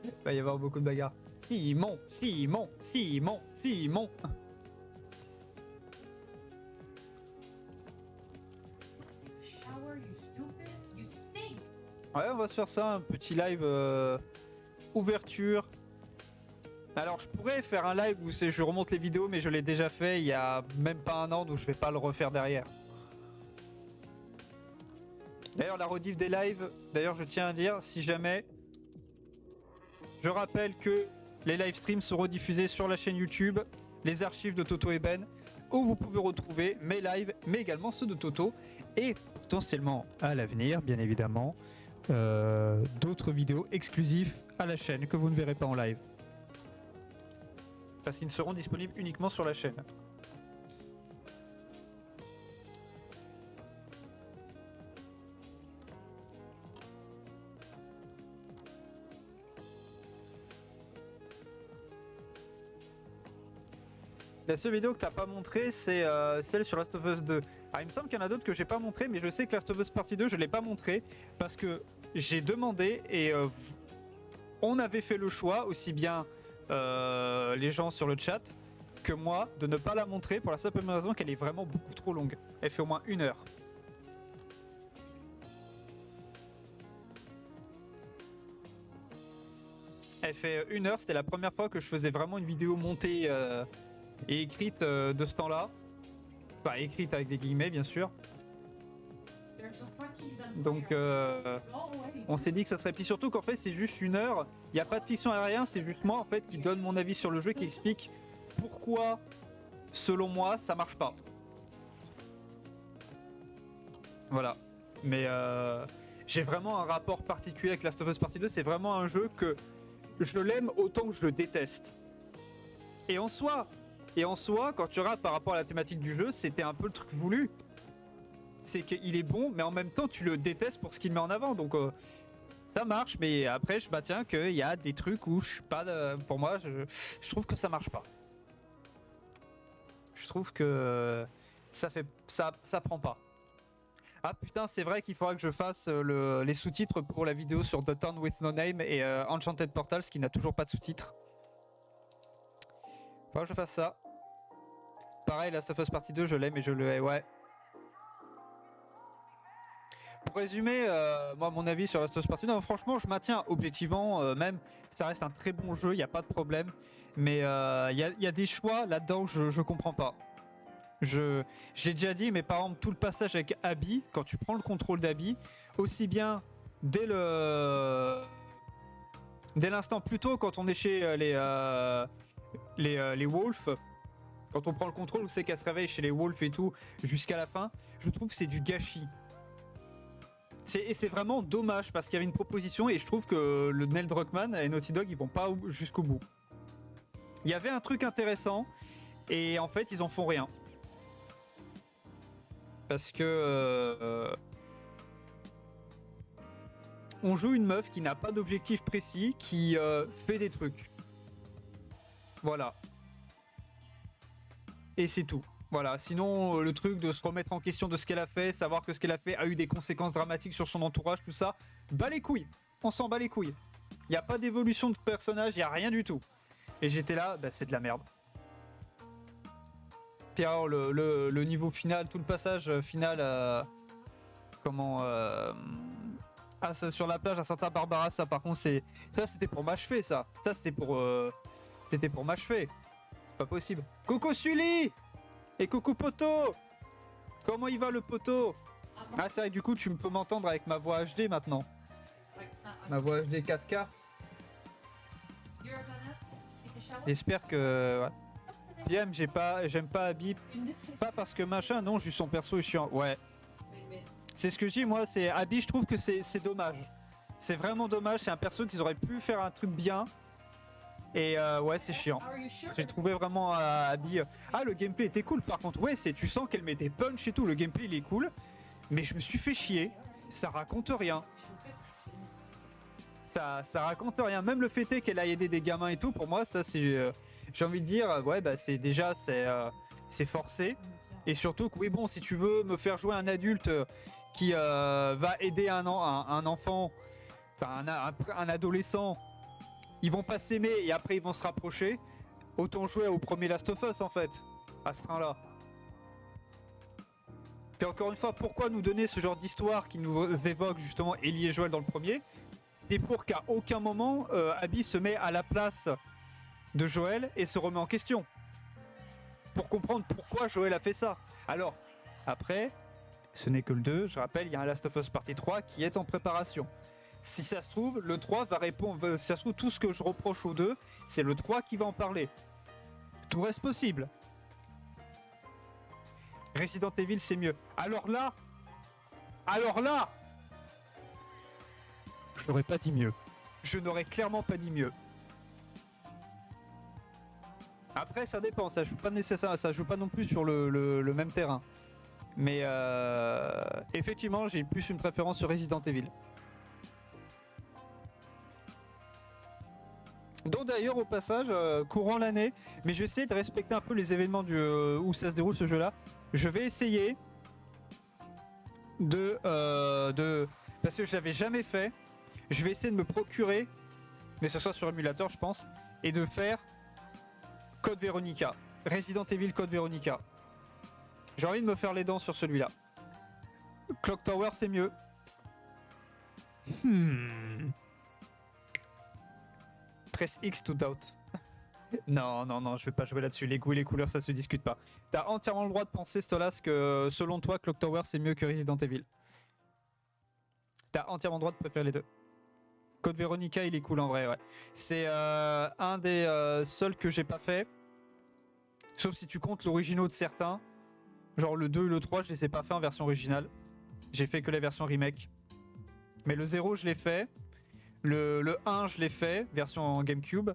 Il va y avoir beaucoup de bagarres. Simon, Simon, Simon, Simon. Shower, you stupid, you stink. Ouais, on va se faire ça, un petit live ouverture. Alors, je pourrais faire un live où je remonte les vidéos, mais je l'ai déjà fait il y a même pas un an, donc je vais pas le refaire derrière. D'ailleurs, la rediff des lives, d'ailleurs, je tiens à dire, si jamais, je rappelle que les live streams seront diffusés sur la chaîne YouTube, les archives de Toto et Ben, où vous pouvez retrouver mes lives, mais également ceux de Toto, et potentiellement à l'avenir, bien évidemment, d'autres vidéos exclusives à la chaîne que vous ne verrez pas en live. Parce qu'ils ne seront disponibles uniquement sur la chaîne. La seule vidéo que t'as pas montré, c'est celle sur Last of Us 2. Alors il me semble qu'il y en a d'autres que j'ai pas montré, mais je sais que Last of Us Partie 2, je l'ai pas montré parce que j'ai demandé et on avait fait le choix, aussi bien les gens sur le chat que moi, de ne pas la montrer pour la simple raison qu'elle est vraiment beaucoup trop longue. Elle fait au moins 1 heure. Elle fait 1 heure, c'était la première fois que je faisais vraiment une vidéo montée et écrite de ce temps-là. Enfin, écrite avec des guillemets, bien sûr. Donc, on s'est dit que ça serait... Puis surtout qu'en fait, c'est juste 1 heure. Il n'y a pas de fiction à rien, c'est juste moi, en fait, qui donne mon avis sur le jeu, qui explique pourquoi, selon moi, ça marche pas. Voilà. Mais j'ai vraiment un rapport particulier avec Last of Us Partie 2. C'est vraiment un jeu que je l'aime autant que je le déteste. Et en soi, quand tu regardes par rapport à la thématique du jeu, c'était un peu le truc voulu. C'est qu'il est bon, mais en même temps, tu le détestes pour ce qu'il met en avant. Donc, ça marche, mais après, je maintiens qu'il y a des trucs où je suis pas... pour moi, je trouve que ça marche pas. Je trouve que ça prend pas. Ah putain, c'est vrai qu'il faudra que je fasse les sous-titres pour la vidéo sur The Town with No Name et Enchanted Portals qui n'a toujours pas de sous-titres. Faudra que je fasse ça. Pareil, Last of Us Partie 2, je l'aime et je le hais, ouais. Pour résumer, moi, mon avis sur Last of Us Partie 2, franchement, je maintiens objectivement, même, ça reste un très bon jeu, il n'y a pas de problème. Mais il y a des choix là-dedans que je comprends pas. Je l'ai déjà dit, mais par exemple, tout le passage avec Abby, quand tu prends le contrôle d'Abby, aussi bien dès le Dès l'instant, plutôt quand on est chez les Wolves, quand on prend le contrôle, on sait qu'elle se réveille chez les Wolves et tout, jusqu'à la fin, je trouve que c'est du gâchis. Et c'est vraiment dommage parce qu'il y avait une proposition et je trouve que le Neil Druckmann et Naughty Dog ils vont pas jusqu'au bout. Il y avait un truc intéressant et en fait ils en font rien. Parce que on joue une meuf qui n'a pas d'objectif précis, qui fait des trucs. Voilà. Et c'est tout. Voilà, sinon le truc de se remettre en question de ce qu'elle a fait, savoir que ce qu'elle a fait a eu des conséquences dramatiques sur son entourage, tout ça, bat les couilles. On s'en bat les couilles. Il n'y a pas d'évolution de personnage, il n'y a rien du tout. Et j'étais là, bah, c'est de la merde. Puis alors le niveau final, tout le passage final, sur la plage à Santa Barbara, ça par contre c'est... Ça c'était pour m'achever ça. Ça c'était pour m'achever. C'est pas possible. Coucou Sully! Et coucou poteau! Comment il va le poteau? Ah c'est vrai, du coup tu peux m'entendre avec ma voix HD maintenant. Ma voix HD 4K. J'espère que... Ouais. PM, j'aime pas Abby. Pas parce que machin, non, juste son perso est chiant. Ouais. C'est ce que je dis, moi, c'est Abby, je trouve que c'est dommage. C'est vraiment dommage, c'est un perso qu'ils auraient pu faire un truc bien. Et ouais, c'est chiant. J'ai trouvé vraiment Abby... Ah, le gameplay était cool, par contre. Ouais, tu sens qu'elle met des punch et tout, le gameplay, il est cool. Mais je me suis fait chier. Ça raconte rien. Ça raconte rien. Même le fait est qu'elle a aidé des gamins et tout, pour moi, ça, c'est... j'ai envie de dire, ouais, bah, c'est forcé. Et surtout que, oui, bon, si tu veux me faire jouer un adulte qui va aider un enfant, enfin, un adolescent... Ils vont pas s'aimer et après ils vont se rapprocher. Autant jouer au premier Last of Us en fait, à ce train-là. Et encore une fois, pourquoi nous donner ce genre d'histoire qui nous évoque justement Ellie et Joel dans le premier? C'est pour qu'à aucun moment Abby se met à la place de Joel et se remet en question. Pour comprendre pourquoi Joel a fait ça. Alors, après, ce n'est que le 2, je rappelle, il y a un Last of Us partie 3 qui est en préparation. Si ça se trouve, le 3 va répondre... Si ça se trouve, tout ce que je reproche au 2, c'est le 3 qui va en parler. Tout reste possible. Resident Evil, c'est mieux. Alors là, je n'aurais pas dit mieux. Je n'aurais clairement pas dit mieux. Après, ça dépend. Ça joue pas nécessairement, ça joue pas non plus sur le même terrain. Mais effectivement, j'ai plus une préférence sur Resident Evil. Donc d'ailleurs au passage, courant l'année, mais je vais essayer de respecter un peu les événements où ça se déroule ce jeu-là. Je vais essayer parce que je l'avais jamais fait, je vais essayer de me procurer, mais ce sera sur émulateur je pense, et de faire Code Veronica, Resident Evil Code Veronica. J'ai envie de me faire les dents sur celui-là. Clock Tower c'est mieux. Press X to doubt. non, je vais pas jouer là-dessus. Les goûts et les couleurs, ça se discute pas. T'as entièrement le droit de penser, Stolas, que selon toi, Clock Tower, c'est mieux que Resident Evil. T'as entièrement le droit de préférer les deux. Code Veronica, il est cool en vrai, ouais. C'est un des seuls que j'ai pas fait. Sauf si tu comptes l'original de certains. Genre le 2 et le 3, je les ai pas fait en version originale. J'ai fait que la version remake. Mais le 0, je l'ai fait. Le 1, je l'ai fait, version GameCube.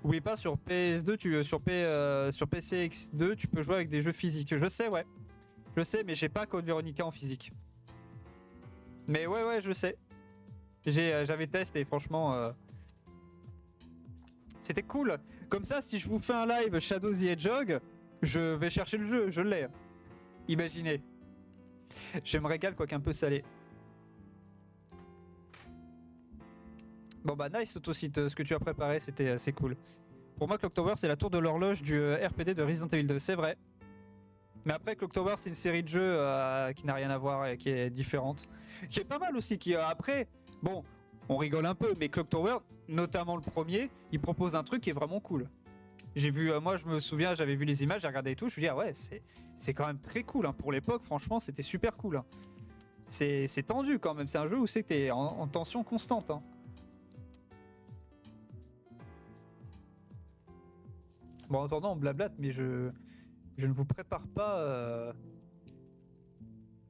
N'oubliez pas, sur PS2, sur PCX2, tu peux jouer avec des jeux physiques. Je sais, ouais. Je sais, mais j'ai pas Code Veronica en physique. Mais ouais, je sais. J'avais testé, franchement... C'était cool. Comme ça, si je vous fais un live Shadow the Hedgehog, je vais chercher le jeu, je l'ai. Imaginez. Je me régale, quoique un peu salé. Bon bah nice Autosite, ce que tu as préparé c'est cool. Pour moi Clock Tower c'est la tour de l'horloge du RPD de Resident Evil 2, c'est vrai. Mais après Clock Tower c'est une série de jeux qui n'a rien à voir et qui est différente. Qui est pas mal aussi, qui après, bon, on rigole un peu, mais Clock Tower, notamment le premier, il propose un truc qui est vraiment cool. J'ai vu, moi je me souviens, j'avais vu les images, j'ai regardé et tout, je me dis ah ouais, c'est quand même très cool, hein. Pour l'époque franchement c'était super cool. Hein. C'est tendu quand même, c'est un jeu où c'est que t'es en tension constante. Hein. Bon, en attendant, on blablate, mais je ne vous prépare pas.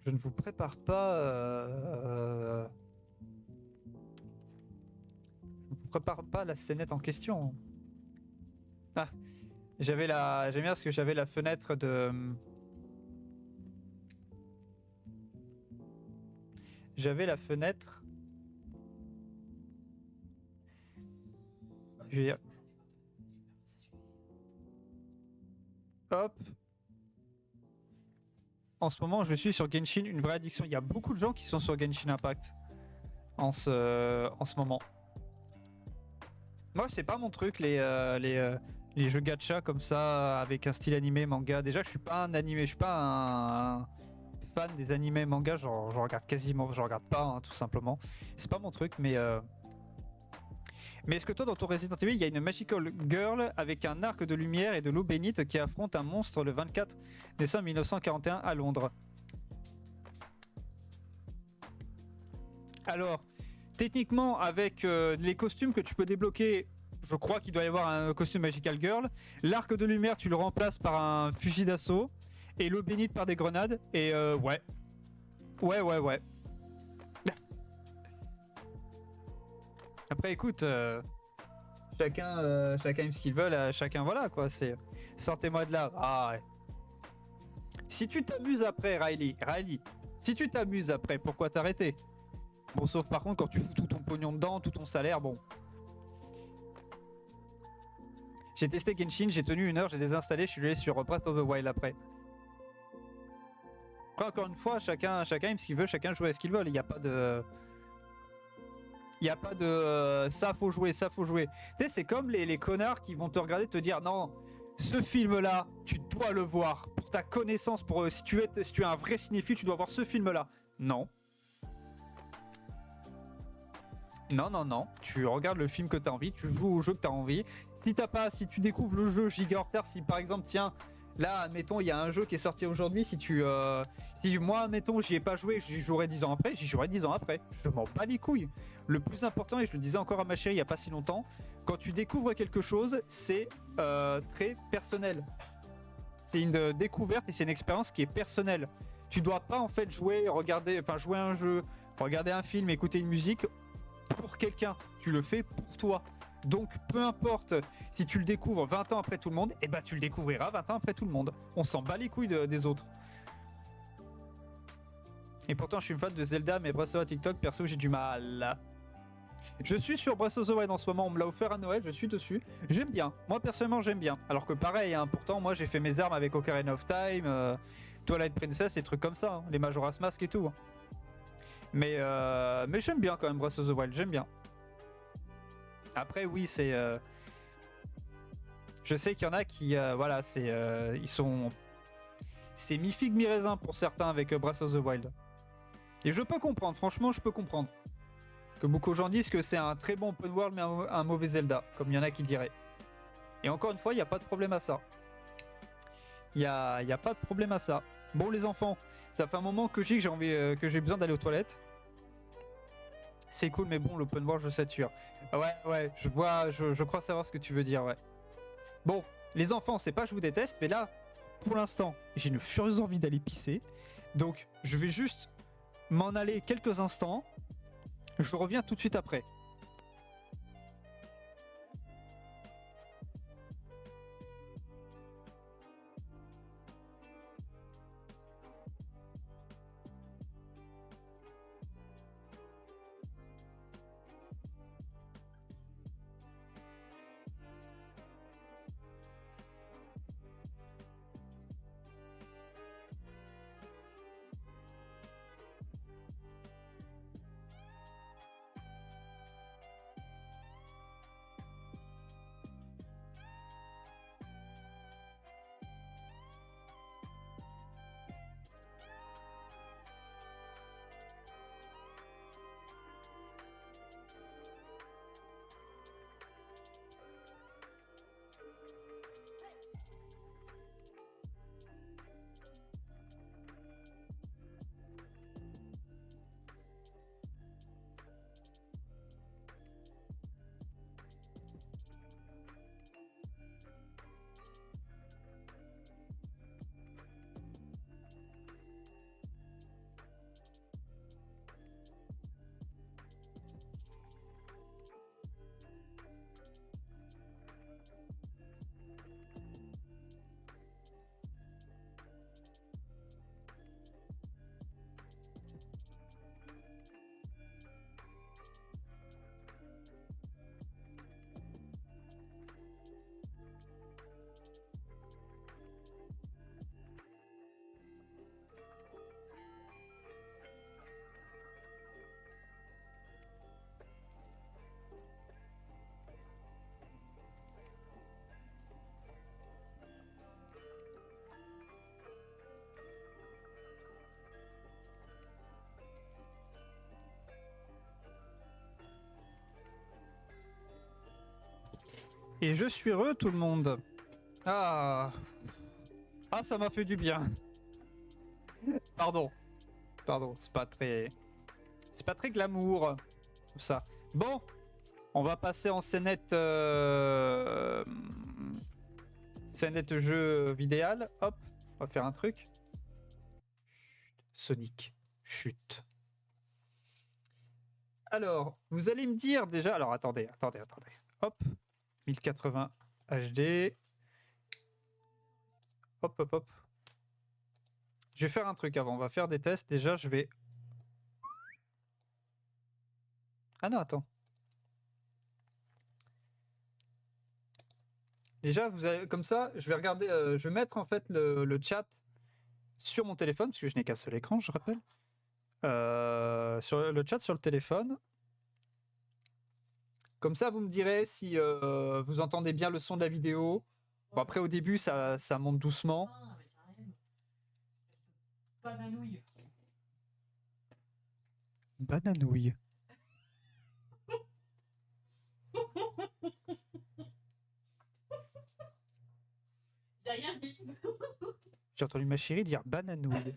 Je ne vous prépare pas. Je ne vous prépare pas la scénette en question. Ah, j'aime bien parce que j'avais la fenêtre de. J'avais la fenêtre. Je vais dire. Hop. En ce moment, je suis sur Genshin, une vraie addiction. Il y a beaucoup de gens qui sont sur Genshin Impact en ce moment. Moi, c'est pas mon truc, les jeux gacha comme ça, avec un style animé, manga. Déjà, je suis pas un animé, je suis pas un fan des animés, manga. Genre, je regarde quasiment, je regarde pas, hein, tout simplement. C'est pas mon truc, mais. Mais est-ce que toi, dans ton Resident Evil, il y a une Magical Girl avec un arc de lumière et de l'eau bénite qui affronte un monstre le 24 décembre 1941 à Londres? Alors, techniquement, avec les costumes que tu peux débloquer, je crois qu'il doit y avoir un costume Magical Girl. L'arc de lumière, tu le remplaces par un fusil d'assaut. Et l'eau bénite par des grenades. Et ouais. Ouais. Après, écoute, chacun aime ce qu'il veut, chacun, voilà quoi. C'est sortez-moi de là. Ah ouais. Si tu t'amuses après, Riley, si tu t'amuses après, pourquoi t'arrêter? Bon, sauf par contre quand tu fous tout ton pognon dedans, tout ton salaire, bon. J'ai testé Genshin, j'ai tenu 1 heure, j'ai désinstallé, je suis allé sur Breath of the Wild après. Après, encore une fois, chacun aime ce qu'il veut, chacun joue à ce qu'il veut. Il n'y a pas de. Il n'y a pas de ça faut jouer, ça faut jouer. Tu sais, c'est comme les connards qui vont te regarder te dire non, ce film-là, tu dois le voir. Pour ta connaissance, pour si tu es un vrai cinéphile, tu dois voir ce film-là. Non. Non. Tu regardes le film que tu as envie, tu joues au jeu que tu as envie. Si tu découvres le jeu giga hors terre, si par exemple, tiens, là, admettons, il y a un jeu qui est sorti aujourd'hui, si moi, admettons, j'y ai pas joué, j'y jouerai 10 ans après, j'y jouerai 10 ans après. Je m'en bats les couilles. Le plus important, et je le disais encore à ma chérie il y a pas si longtemps, quand tu découvres quelque chose, c'est très personnel. C'est une découverte et c'est une expérience qui est personnelle. Tu dois pas en fait jouer à un jeu, regarder un film, écouter une musique pour quelqu'un. Tu le fais pour toi. Donc peu importe si tu le découvres 20 ans après tout le monde, et bah tu le découvriras 20 ans après tout le monde. On s'en bat les couilles des autres. Et pourtant je suis fan de Zelda, mais Breath of the TikTok, perso j'ai du mal. Je suis sur Breath of the Wild en ce moment, on me l'a offert à Noël, je suis dessus. J'aime bien, moi personnellement j'aime bien. Alors que pareil, hein, pourtant moi j'ai fait mes armes avec Ocarina of Time, Twilight Princess et trucs comme ça, hein, les Majora's Mask et tout. Hein. Mais j'aime bien quand même Breath of the Wild, j'aime bien. Après oui c'est... Je sais qu'il y en a qui... voilà, c'est... ils sont... C'est mi-figue mi-raisin pour certains avec Breath of the Wild. Et je peux comprendre, franchement je peux comprendre. Que beaucoup de gens disent que c'est un très bon open world mais un mauvais Zelda, comme il y en a qui diraient. Et encore une fois, il n'y a pas de problème à ça. Il y a pas de problème à ça. Bon les enfants, ça fait un moment que j'ai besoin d'aller aux toilettes. C'est cool, mais bon, l'open world, je sature. Ouais, je crois savoir ce que tu veux dire, ouais. Bon, les enfants, c'est pas je vous déteste, mais là, pour l'instant, j'ai une furieuse envie d'aller pisser. Donc, je vais juste m'en aller quelques instants. Je reviens tout de suite après. Et je suis heureux tout le monde. Ah, ah ça m'a fait du bien. Pardon, pardon, c'est pas très glamour tout ça. Bon, on va passer en scénette scénette jeu vidéal. Hop, on va faire un truc. Chut, Sonic, chut. Alors, vous allez me dire déjà. Alors, attendez. Hop, 1080 HD. Hop. Je vais faire un truc avant. On va faire des tests. Déjà, je vais. Ah non, attends. Déjà, vous avez, comme ça, je vais regarder. Je vais mettre en fait le chat sur mon téléphone, parce que je n'ai qu'un seul écran, je rappelle. Sur le chat sur le téléphone. Comme ça, vous me direz si vous entendez bien le son de la vidéo. Bon, après, au début, ça monte doucement. Avec un M. Bananouille. Bananouille. J'ai rien dit. J'ai entendu ma chérie dire bananouille.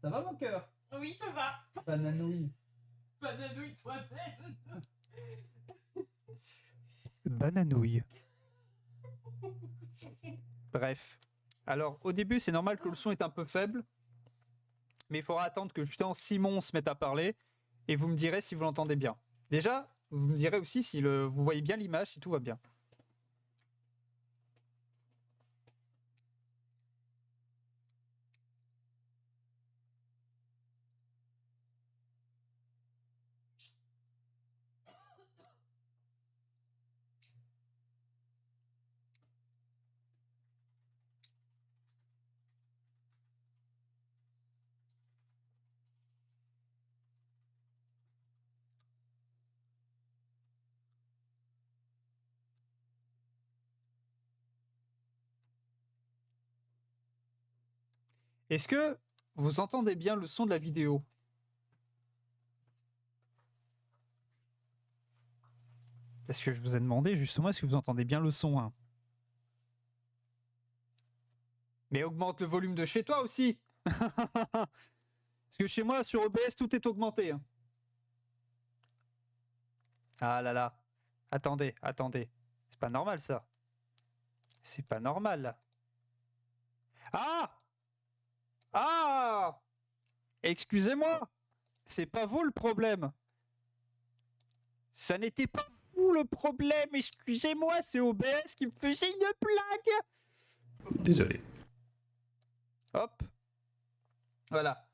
Ça va mon cœur? Oui, ça va. Bananouille. Bananouille toi-même. Bananouille. Bref. Alors, au début, c'est normal que le son est un peu faible. Mais il faudra attendre que justement Simon se mette à parler. Et vous me direz si vous l'entendez bien. Déjà, vous me direz aussi si vous voyez bien l'image, si tout va bien. Est-ce que vous entendez bien le son de la vidéo? Parce que je vous ai demandé justement, est-ce que vous entendez bien le son, hein? Mais augmente le volume de chez toi aussi. Parce que chez moi, sur OBS, tout est augmenté, hein. Ah là là. Attendez. C'est pas normal, ça. C'est pas normal, là. Ah! Ah! Excusez-moi. C'est pas vous le problème. Ça n'était pas vous le problème. Excusez-moi, c'est OBS qui me faisait une blague. Désolé. Hop. Voilà.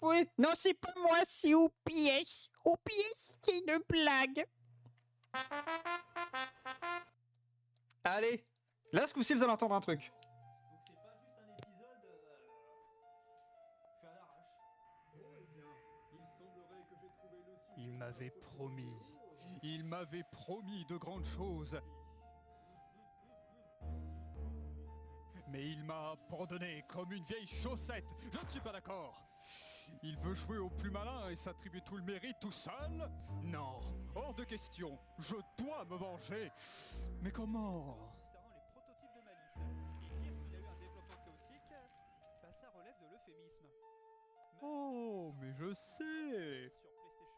Oui, non, c'est pas moi, c'est OBS. OBS, c'est une blague. Allez. Là, ce coup-ci, vous allez entendre un truc. Donc, c'est pas juste un épisode fait à l'arrache. Oh, eh bien, il semblerait que j'ai trouvé le sujet. Il m'avait promis de grandes choses. Mais il m'a abandonné comme une vieille chaussette. Je ne suis pas d'accord. Il veut jouer au plus malin et s'attribuer tout le mérite tout seul? Non, hors de question. Je dois me venger. Mais comment? Concernant les prototypes de malice, et dire qu'il a eu un développement chaotique, bah ça relève de l'euphémisme. Oh, mais je sais.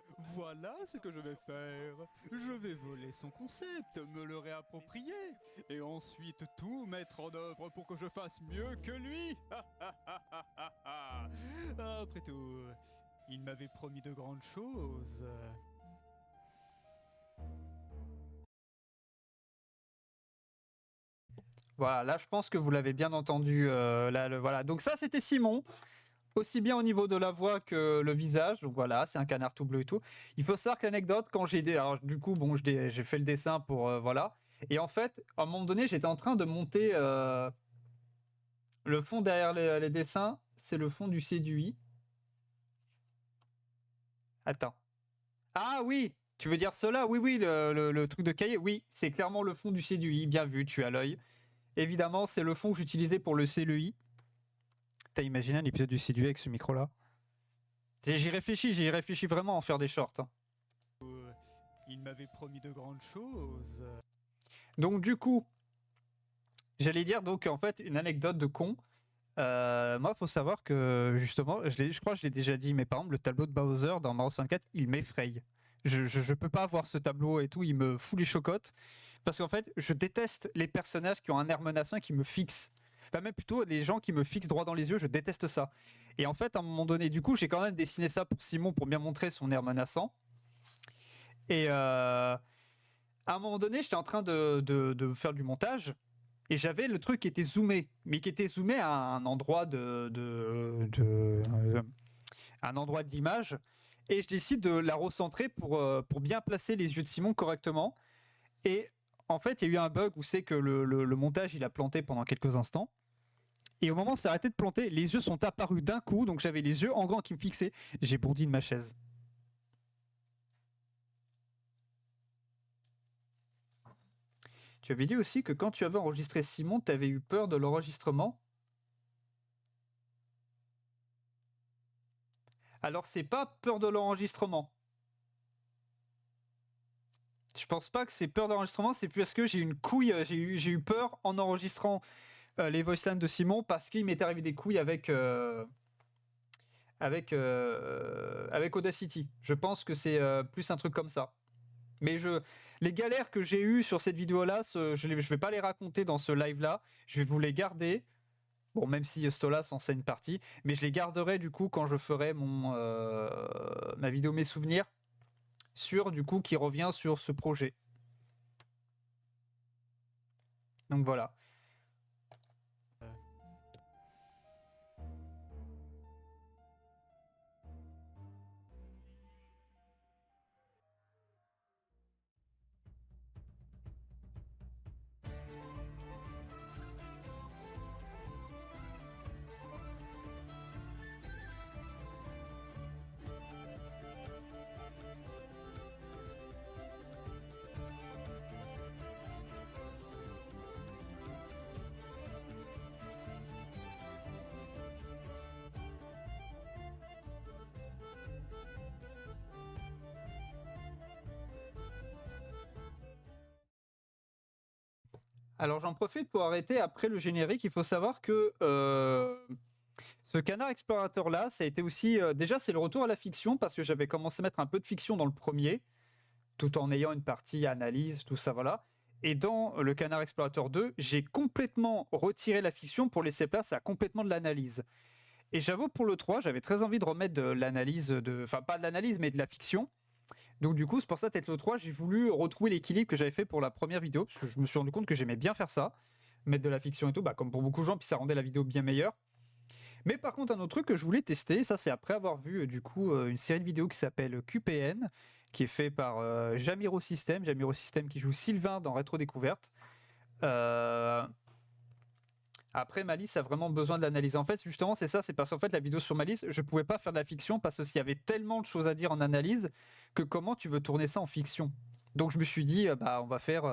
Sur PlayStation. Voilà ce que je vais faire. Je vais voler son concept, me le réapproprier, et ensuite tout mettre en œuvre pour que je fasse mieux que lui. Après tout, il m'avait promis de grandes choses. Voilà, là je pense que vous l'avez bien entendu. Voilà. Donc ça c'était Simon, aussi bien au niveau de la voix que le visage. Donc voilà, c'est un canard tout bleu et tout. Il faut savoir que l'anecdote, quand alors du coup bon, j'ai fait le dessin pour voilà. Et en fait, à un moment donné, j'étais en train de monter le fond derrière les dessins. C'est le fond du séduit. Attends. Ah oui, tu veux dire cela? Oui, le truc de cahier. Oui, c'est clairement le fond du séduit. Bien vu, tu as l'œil. Évidemment, c'est le fond que j'utilisais pour le CLI. T'as imaginé un épisode du séduit avec ce micro-là? J'y réfléchis vraiment à en faire des shorts. Hein. Il m'avait promis de grandes choses. Donc du coup, j'allais dire donc en fait une anecdote de con. Moi, faut savoir que justement, je crois que je l'ai déjà dit, mais par exemple le tableau de Bowser dans Mario 64, il m'effraie. Je peux pas voir ce tableau et tout, il me fout les chocottes. Parce qu'en fait, je déteste les personnages qui ont un air menaçant et qui me fixent. Enfin, même plutôt les gens qui me fixent droit dans les yeux, je déteste ça. Et en fait, à un moment donné, du coup, j'ai quand même dessiné ça pour Simon pour bien montrer son air menaçant. Et à un moment donné, j'étais en train de faire du montage. Et j'avais le truc qui était zoomé, mais qui était zoomé à un endroit un endroit de l'image. Et je décide de la recentrer pour bien placer les yeux de Simon correctement. Et en fait, il y a eu un bug où c'est que le montage, il a planté pendant quelques instants. Et au moment où ça a arrêté de planter, les yeux sont apparus d'un coup. Donc j'avais les yeux en grand qui me fixaient. J'ai bourdi de ma chaise. Tu avais dit aussi que quand tu avais enregistré Simon, tu avais eu peur de l'enregistrement. Alors c'est pas peur de l'enregistrement. Je pense pas que c'est peur d'enregistrement, c'est plus parce que j'ai eu une couille, j'ai eu peur en enregistrant les voice lines de Simon parce qu'il m'est arrivé des couilles avec Audacity. Je pense que c'est plus un truc comme ça. Mais les galères que j'ai eues sur cette vidéo-là, je vais pas les raconter dans ce live-là. Je vais vous les garder. Bon, même si Stolas en sait une partie, mais je les garderai du coup quand je ferai ma vidéo mes souvenirs du coup qui revient sur ce projet. Donc voilà. Alors j'en profite pour arrêter après le générique. Il faut savoir que ce Canard Explorateur là, ça a été aussi déjà c'est le retour à la fiction parce que j'avais commencé à mettre un peu de fiction dans le premier, tout en ayant une partie analyse, tout ça voilà. Et dans le Canard Explorateur 2, j'ai complètement retiré la fiction pour laisser place à complètement de l'analyse. Et j'avoue pour le 3, j'avais très envie de remettre de l'analyse, enfin pas de l'analyse mais de la fiction. Donc du coup, c'est pour ça peut-être le 3, j'ai voulu retrouver l'équilibre que j'avais fait pour la première vidéo, parce que je me suis rendu compte que j'aimais bien faire ça, mettre de la fiction et tout, comme pour beaucoup de gens, puis ça rendait la vidéo bien meilleure. Mais par contre, un autre truc que je voulais tester, ça c'est après avoir vu du coup une série de vidéos qui s'appelle QPN, qui est fait par Jamiro System qui joue Sylvain dans Rétro Découverte. Après, Malice a vraiment besoin de l'analyse. En fait, justement, c'est ça, c'est parce qu'en fait, la vidéo sur Malice, je pouvais pas faire de la fiction parce qu'il y avait tellement de choses à dire en analyse que comment tu veux tourner ça en fiction. Donc, je me suis dit, on va faire.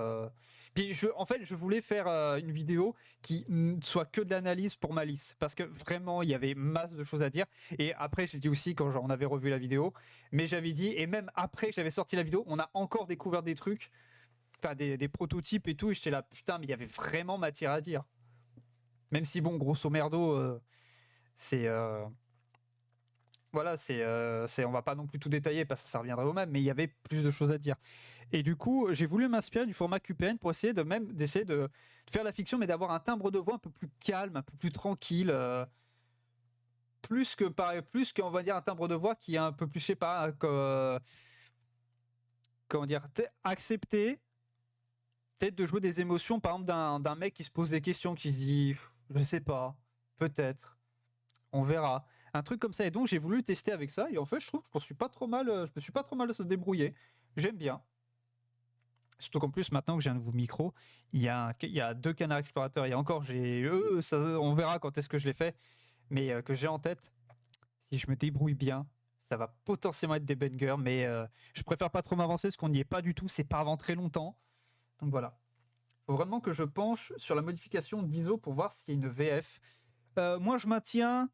Puis, en fait, je voulais faire une vidéo qui soit que de l'analyse pour Malice parce que vraiment, il y avait masse de choses à dire. Et après, j'ai dit aussi quand on avait revu la vidéo, mais j'avais dit, et même après que j'avais sorti la vidéo, on a encore découvert des trucs, enfin des prototypes et tout, et j'étais là, putain, mais il y avait vraiment matière à dire. Même si, bon, grosso merdo, c'est. Voilà, on va pas non plus tout détailler parce que ça reviendrait au même, mais il y avait plus de choses à dire. Et du coup, j'ai voulu m'inspirer du format QPN pour essayer d'essayer de faire la fiction, mais d'avoir un timbre de voix un peu plus calme, un peu plus tranquille. Plus qu'on va dire un timbre de voix qui est un peu plus, je sais pas, comment dire, accepté. Peut-être de jouer des émotions, par exemple, d'un mec qui se pose des questions, qui se dit. Je sais pas, peut-être, on verra. Un truc comme ça. Et donc j'ai voulu tester avec ça. Et en fait, je trouve que je me suis pas trop mal se débrouiller. J'aime bien. Surtout qu'en plus, maintenant que j'ai un nouveau micro, il y a 2 canards explorateurs. Et encore, on verra quand est-ce que je l'ai fait. Mais que j'ai en tête, si je me débrouille bien, ça va potentiellement être des bangers. Mais je préfère pas trop m'avancer parce qu'on n'y est pas du tout. C'est pas avant très longtemps. Donc voilà. Faut vraiment que je penche sur la modification d'ISO pour voir s'il y a une VF. Moi, je maintiens.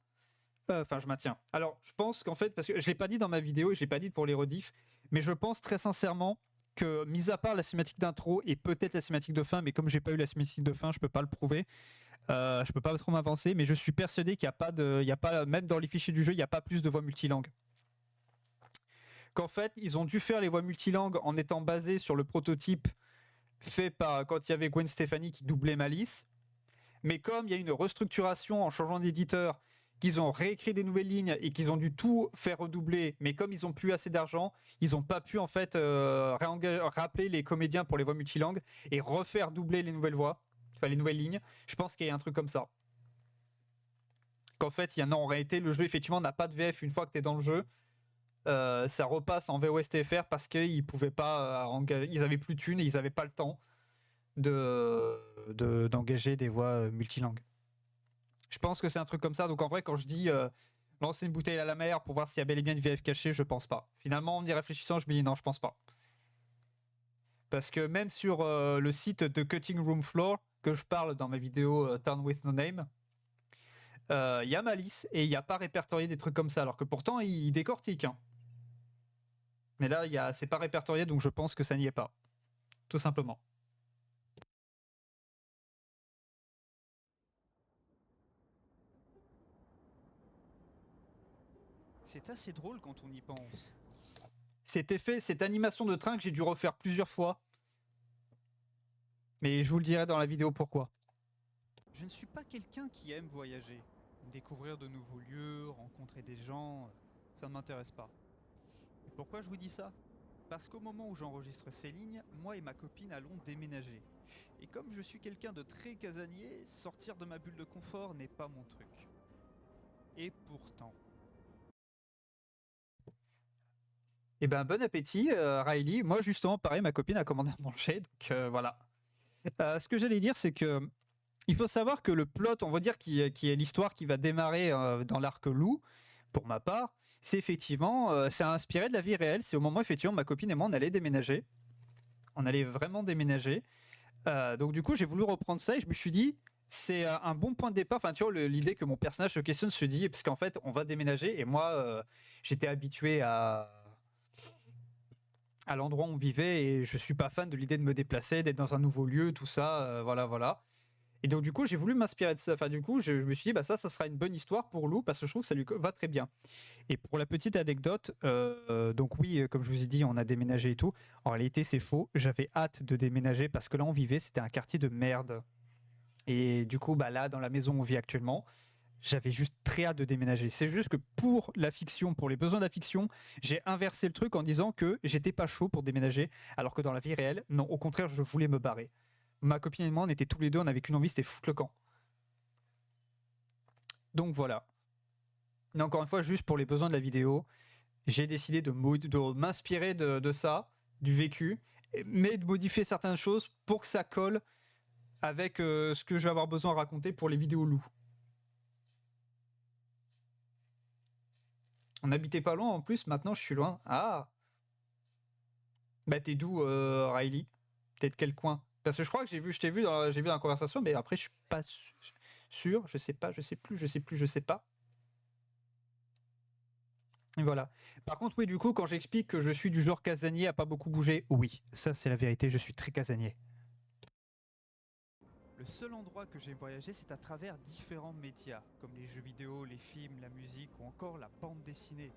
Je maintiens. Alors, je pense qu'en fait, parce que je l'ai pas dit dans ma vidéo et je l'ai pas dit pour les rediffs, mais je pense très sincèrement que, mis à part la cinématique d'intro et peut-être la cinématique de fin, mais comme j'ai pas eu la cinématique de fin, je peux pas le prouver. Je peux pas trop m'avancer, mais je suis persuadé qu'il y a pas même dans les fichiers du jeu, il n'y a pas plus de voix multilangues. Qu'en fait, ils ont dû faire les voix multilangues en étant basés sur le prototype fait par quand il y avait Gwen Stefani qui doublait Malice. Mais comme il y a une restructuration en changeant d'éditeur, qu'ils ont réécrit des nouvelles lignes et qu'ils ont dû tout faire redoubler, mais comme ils ont plus assez d'argent, ils n'ont pas pu en fait rappeler les comédiens pour les voix multilangues et refaire doubler les nouvelles voix, enfin les nouvelles lignes. Je pense qu'il y a un truc comme ça. Qu'en fait, il y en a en réalité, le jeu effectivement n'a pas de VF une fois que tu es dans le jeu. Ça repasse en VOSTFR parce qu'ils pouvaient pas, ils avaient plus de thunes et ils n'avaient pas le temps d'engager des voix multilangues. Je pense que c'est un truc comme ça. Donc en vrai, quand je dis lancer une bouteille à la mer pour voir s'il y a bel et bien une VF cachée, je pense pas. Finalement, en y réfléchissant, je me dis non, je pense pas. Parce que même sur le site de Cutting Room Floor, que je parle dans ma vidéo Turn with No Name, il y a Malice et il n'y a pas répertorié des trucs comme ça. Alors que pourtant, il décortique. Hein. Mais là, c'est pas répertorié, donc je pense que ça n'y est pas. Tout simplement. C'est assez drôle quand on y pense. Cet effet, cette animation de train que j'ai dû refaire plusieurs fois. Mais je vous le dirai dans la vidéo pourquoi. Je ne suis pas quelqu'un qui aime voyager. Découvrir de nouveaux lieux, rencontrer des gens, ça ne m'intéresse pas. Et pourquoi je vous dis ça ? Parce qu'au moment où j'enregistre ces lignes, moi et ma copine allons déménager. Et comme je suis quelqu'un de très casanier, sortir de ma bulle de confort n'est pas mon truc. Et pourtant... Eh ben, bon appétit, Riley. Moi, justement, pareil, ma copine a commandé à manger, donc voilà. Ce que j'allais dire, c'est que il faut savoir que le plot, on va dire, qui est l'histoire qui va démarrer dans l'arc Lou, pour ma part, c'est effectivement, c'est inspiré de la vie réelle. C'est au moment, effectivement, ma copine et moi, on allait déménager. On allait vraiment déménager. Donc, du coup, j'ai voulu reprendre ça et je me suis dit, c'est un bon point de départ. Enfin, tu vois, l'idée que mon personnage se questionne, se dit, parce qu'en fait, on va déménager et moi, j'étais habitué à l'endroit où on vivait et je suis pas fan de l'idée de me déplacer, d'être dans un nouveau lieu, tout ça, voilà. Et donc du coup j'ai voulu m'inspirer de ça, enfin du coup je me suis dit bah ça sera une bonne histoire pour Lou parce que je trouve que ça lui va très bien. Et pour la petite anecdote, donc oui comme je vous ai dit on a déménagé et tout, en réalité c'est faux, j'avais hâte de déménager parce que là on vivait, c'était un quartier de merde. Et du coup bah là dans la maison où on vit actuellement, j'avais juste très hâte de déménager. C'est juste que pour la fiction, pour les besoins de la fiction, j'ai inversé le truc en disant que j'étais pas chaud pour déménager, alors que dans la vie réelle, non, au contraire, je voulais me barrer. Ma copine et moi, on était tous les deux, on avait qu'une envie, c'était foutre le camp. Donc voilà. Mais encore une fois, juste pour les besoins de la vidéo, j'ai décidé de m'inspirer de ça, du vécu, mais de modifier certaines choses pour que ça colle avec ce que je vais avoir besoin de raconter pour les vidéos loups. On n'habitait pas loin en plus, maintenant je suis loin. Ah. Bah t'es d'où Riley? T'es de quel coin? Parce que je crois que je t'ai vu dans la conversation, mais après je suis pas sûr, je sais pas, je sais pas. Et voilà. Par contre oui du coup quand j'explique que je suis du genre casanier à pas beaucoup bouger, oui, ça c'est la vérité, je suis très casanier. Le seul endroit que j'ai voyagé, c'est à travers différents médias, comme les jeux vidéo, les films, la musique ou encore la bande dessinée.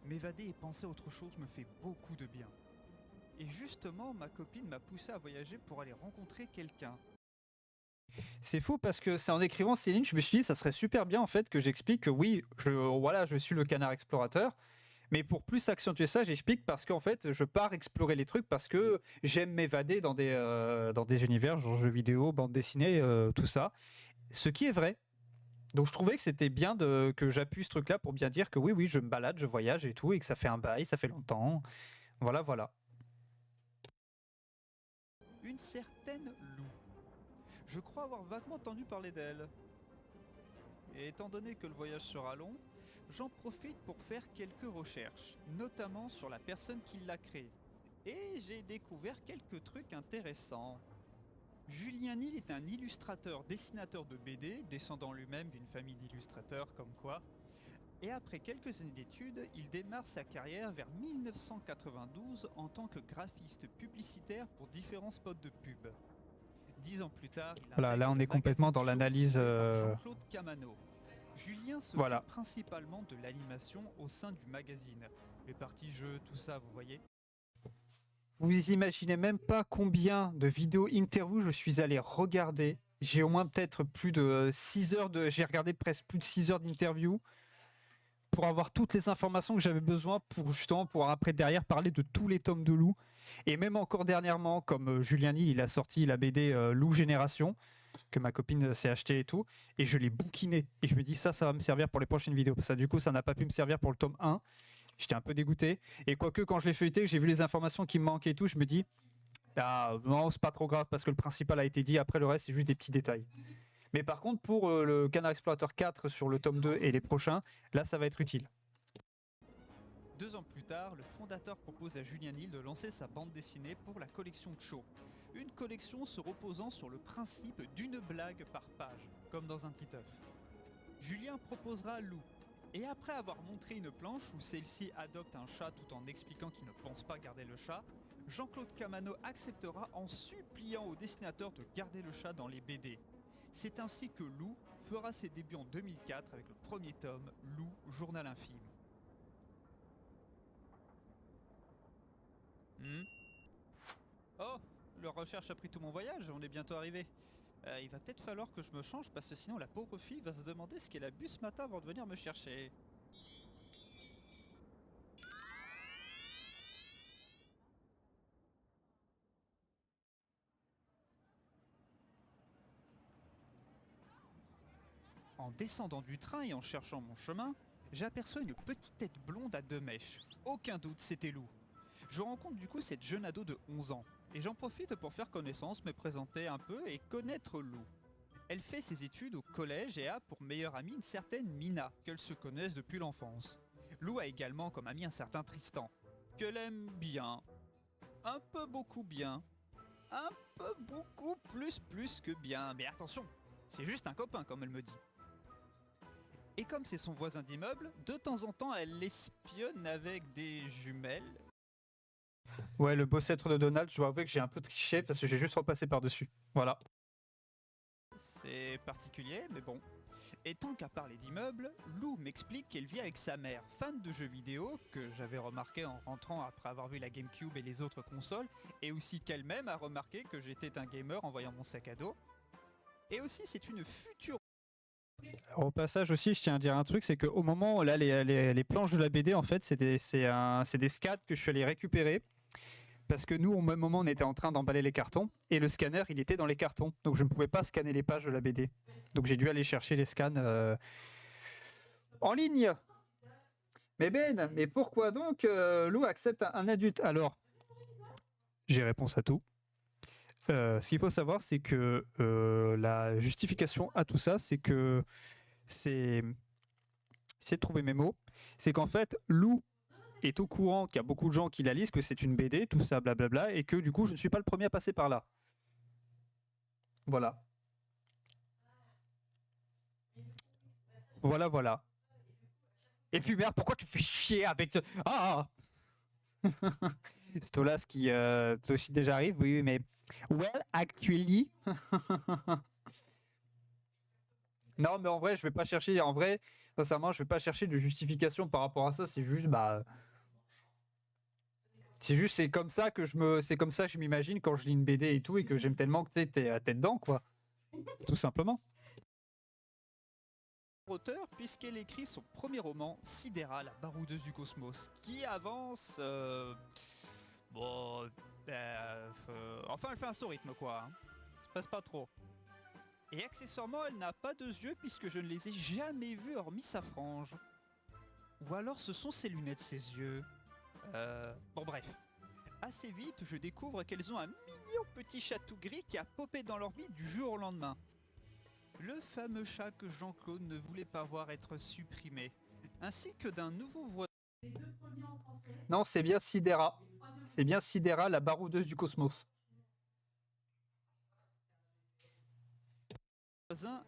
M'évader et penser à autre chose me fait beaucoup de bien. Et justement, ma copine m'a poussé à voyager pour aller rencontrer quelqu'un. C'est fou parce que c'est en écrivant Céline, je me suis dit ça serait super bien en fait que j'explique que oui, je suis le canard explorateur. Mais pour plus accentuer ça, j'explique parce qu'en fait, je pars explorer les trucs parce que j'aime m'évader dans des univers, genre jeux vidéo, bande dessinée, tout ça. Ce qui est vrai. Donc je trouvais que c'était bien que j'appuie ce truc-là pour bien dire que oui, je me balade, je voyage et tout, et que ça fait un bail, ça fait longtemps. Voilà. Une certaine Lou. Je crois avoir vaguement entendu parler d'elle. Et étant donné que le voyage sera long, j'en profite pour faire quelques recherches, notamment sur la personne qui l'a créé. Et j'ai découvert quelques trucs intéressants. Julien Nil est un illustrateur, dessinateur de BD, descendant lui-même d'une famille d'illustrateurs comme quoi. Et après quelques années d'études, il démarre sa carrière vers 1992 en tant que graphiste publicitaire pour différents spots de pub. 10 ans plus tard, il Voilà, là, intègre on le est complètement magazine dans Show l'analyse, fondé par Jean-Claude Camano. Julien s'occupe Voilà. principalement de l'animation au sein du magazine. Les parties jeux, tout ça, vous voyez. Vous imaginez même pas combien de vidéos interviews je suis allé regarder. J'ai au moins peut-être plus de 6 heures de... J'ai regardé presque plus de 6 heures d'interview pour avoir toutes les informations que j'avais besoin pour justement pouvoir après derrière parler de tous les tomes de Lou. Et même encore dernièrement, comme Julien Nil, il a sorti la BD Lou Génération, que ma copine s'est acheté et tout, et je l'ai bouquiné. Et je me dis ça va me servir pour les prochaines vidéos. Parce que du coup, ça n'a pas pu me servir pour le tome 1. J'étais un peu dégoûté. Et quoique, quand je l'ai feuilleté, j'ai vu les informations qui me manquaient et tout, je me dis, ah non, c'est pas trop grave parce que le principal a été dit. Après, le reste, c'est juste des petits détails. Mais par contre, pour le Canard Explorateur 4 sur le tome 2 et les prochains, là, ça va être utile. 2 ans plus tard, le fondateur propose à Julien Nil de lancer sa bande dessinée pour la collection Cho. Une collection se reposant sur le principe d'une blague par page, comme dans un Titeuf. Julien proposera Lou, et après avoir montré une planche où celle-ci adopte un chat tout en expliquant qu'il ne pense pas garder le chat, Jean-Claude Camano acceptera en suppliant au dessinateur de garder le chat dans les BD. C'est ainsi que Lou fera ses débuts en 2004 avec le premier tome, Lou, Journal infime. Oh, leur recherche a pris tout mon voyage, on est bientôt arrivé. Il va peut-être falloir que je me change parce que sinon la pauvre fille va se demander ce qu'elle a bu ce matin avant de venir me chercher. En descendant du train et en cherchant mon chemin, j'aperçois une petite tête blonde à 2 mèches. Aucun doute, c'était Lou. Je rencontre du coup cette jeune ado de 11 ans, et j'en profite pour faire connaissance, me présenter un peu et connaître Lou. Elle fait ses études au collège et a pour meilleure amie une certaine Mina, qu'elles se connaissent depuis l'enfance. Lou a également comme ami un certain Tristan, qu'elle aime bien. Un peu beaucoup bien. Un peu beaucoup plus que bien. Mais attention, c'est juste un copain comme elle me dit. Et comme c'est son voisin d'immeuble, de temps en temps elle l'espionne avec des jumelles. Ouais, le boss-être de Donald, je dois avouer que j'ai un peu triché parce que j'ai juste repassé par-dessus. Voilà. C'est particulier, mais bon. Et tant qu'à parler d'immeubles, Lou m'explique qu'elle vit avec sa mère, fan de jeux vidéo, que j'avais remarqué en rentrant après avoir vu la GameCube et les autres consoles, et aussi qu'elle-même a remarqué que j'étais un gamer en voyant mon sac à dos. Et aussi, c'est une future... Alors, au passage aussi, je tiens à dire un truc, c'est qu'au moment, là, les planches de la BD, en fait, c'est des scans que je suis allé récupérer. Parce que nous, au même moment, on était en train d'emballer les cartons, et le scanner, il était dans les cartons. Donc je ne pouvais pas scanner les pages de la BD. Donc j'ai dû aller chercher les scans en ligne. Mais Ben, mais pourquoi donc Lou accepte un adulte? Alors, j'ai réponse à tout. Ce qu'il faut savoir, c'est que la justification à tout ça, c'est que c'est de trouver mes mots. C'est qu'en fait, Lou est au courant qu'il y a beaucoup de gens qui la lisent, que c'est une BD, tout ça, blablabla, et que du coup, je ne suis pas le premier à passer par là. Voilà. Voilà. Et puis merde, pourquoi tu fais chier avec... Ah Stolas qui toi aussi déjà arrive, oui, mais... Well, actually... Non, mais en vrai, je vais pas chercher... En vrai, sincèrement, je vais pas chercher de justification par rapport à ça, c'est juste, bah... c'est comme ça que je m'imagine quand je lis une BD et tout, et que j'aime tellement que t'es dedans, quoi. Tout simplement. auteur puisqu'elle écrit son premier roman, Sidera, la baroudeuse du cosmos, qui avance... enfin, elle fait un saut rythme, quoi. Hein. Ça se passe pas trop. Et accessoirement, elle n'a pas 2 yeux puisque je ne les ai jamais vus hormis sa frange. Ou alors ce sont ses lunettes, ses yeux. Bon bref. Assez vite, je découvre qu'elles ont un mignon petit chat tout gris qui a popé dans leur vie du jour au lendemain. Le fameux chat que Jean-Claude ne voulait pas voir être supprimé. Ainsi que d'un nouveau voisin. Non, c'est bien Sidera. C'est bien Sidera, la baroudeuse du cosmos.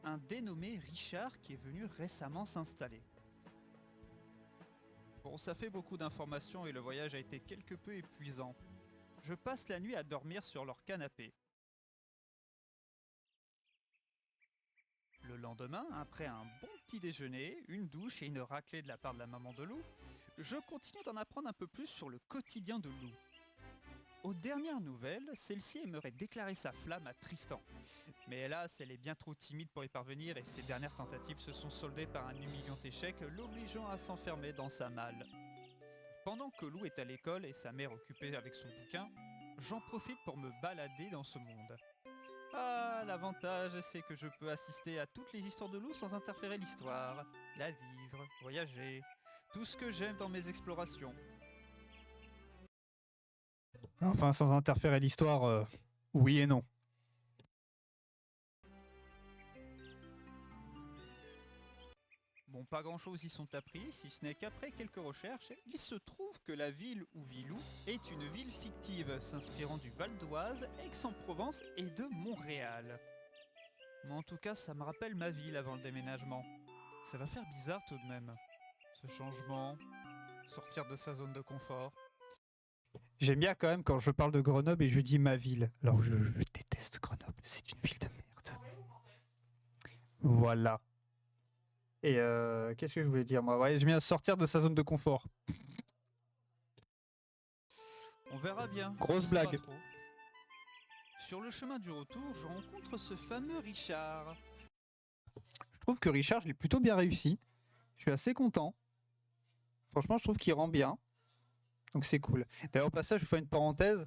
Un dénommé Richard qui est venu récemment s'installer. Bon, ça fait beaucoup d'informations et le voyage a été quelque peu épuisant. Je passe la nuit à dormir sur leur canapé. Le lendemain, après un bon petit déjeuner, une douche et une raclée de la part de la maman de Lou, je continue d'en apprendre un peu plus sur le quotidien de Lou. Aux dernières nouvelles, celle-ci aimerait déclarer sa flamme à Tristan. Mais hélas, elle est bien trop timide pour y parvenir et ses dernières tentatives se sont soldées par un humiliant échec, l'obligeant à s'enfermer dans sa malle. Pendant que Lou est à l'école et sa mère occupée avec son bouquin, j'en profite pour me balader dans ce monde. Ah, l'avantage, c'est que je peux assister à toutes les histoires de Lou sans interférer l'histoire, la vivre, voyager, tout ce que j'aime dans mes explorations. Enfin, sans interférer l'histoire, oui et non. Bon, pas grand chose y sont appris, si ce n'est qu'après quelques recherches, il se trouve que la ville où vit Lou est une ville fictive s'inspirant du Val d'Oise, Aix-en-Provence et de Montréal. Mais en tout cas, ça me rappelle ma ville avant le déménagement. Ça va faire bizarre tout de même. Ce changement, sortir de sa zone de confort. J'aime bien quand même quand je parle de Grenoble et je dis ma ville. Alors je déteste Grenoble, c'est une ville de merde. Voilà. Et qu'est-ce que je voulais dire moi? Ouais, j'aime bien sortir de sa zone de confort. On verra bien. Grosse je sais pas blague. trop. Sur le chemin du retour, je rencontre ce fameux Richard. Je trouve que Richard, je l'ai plutôt bien réussi. Je suis assez content. Franchement, je trouve qu'il rend bien. Donc c'est cool. D'ailleurs, au passage, je fais une parenthèse.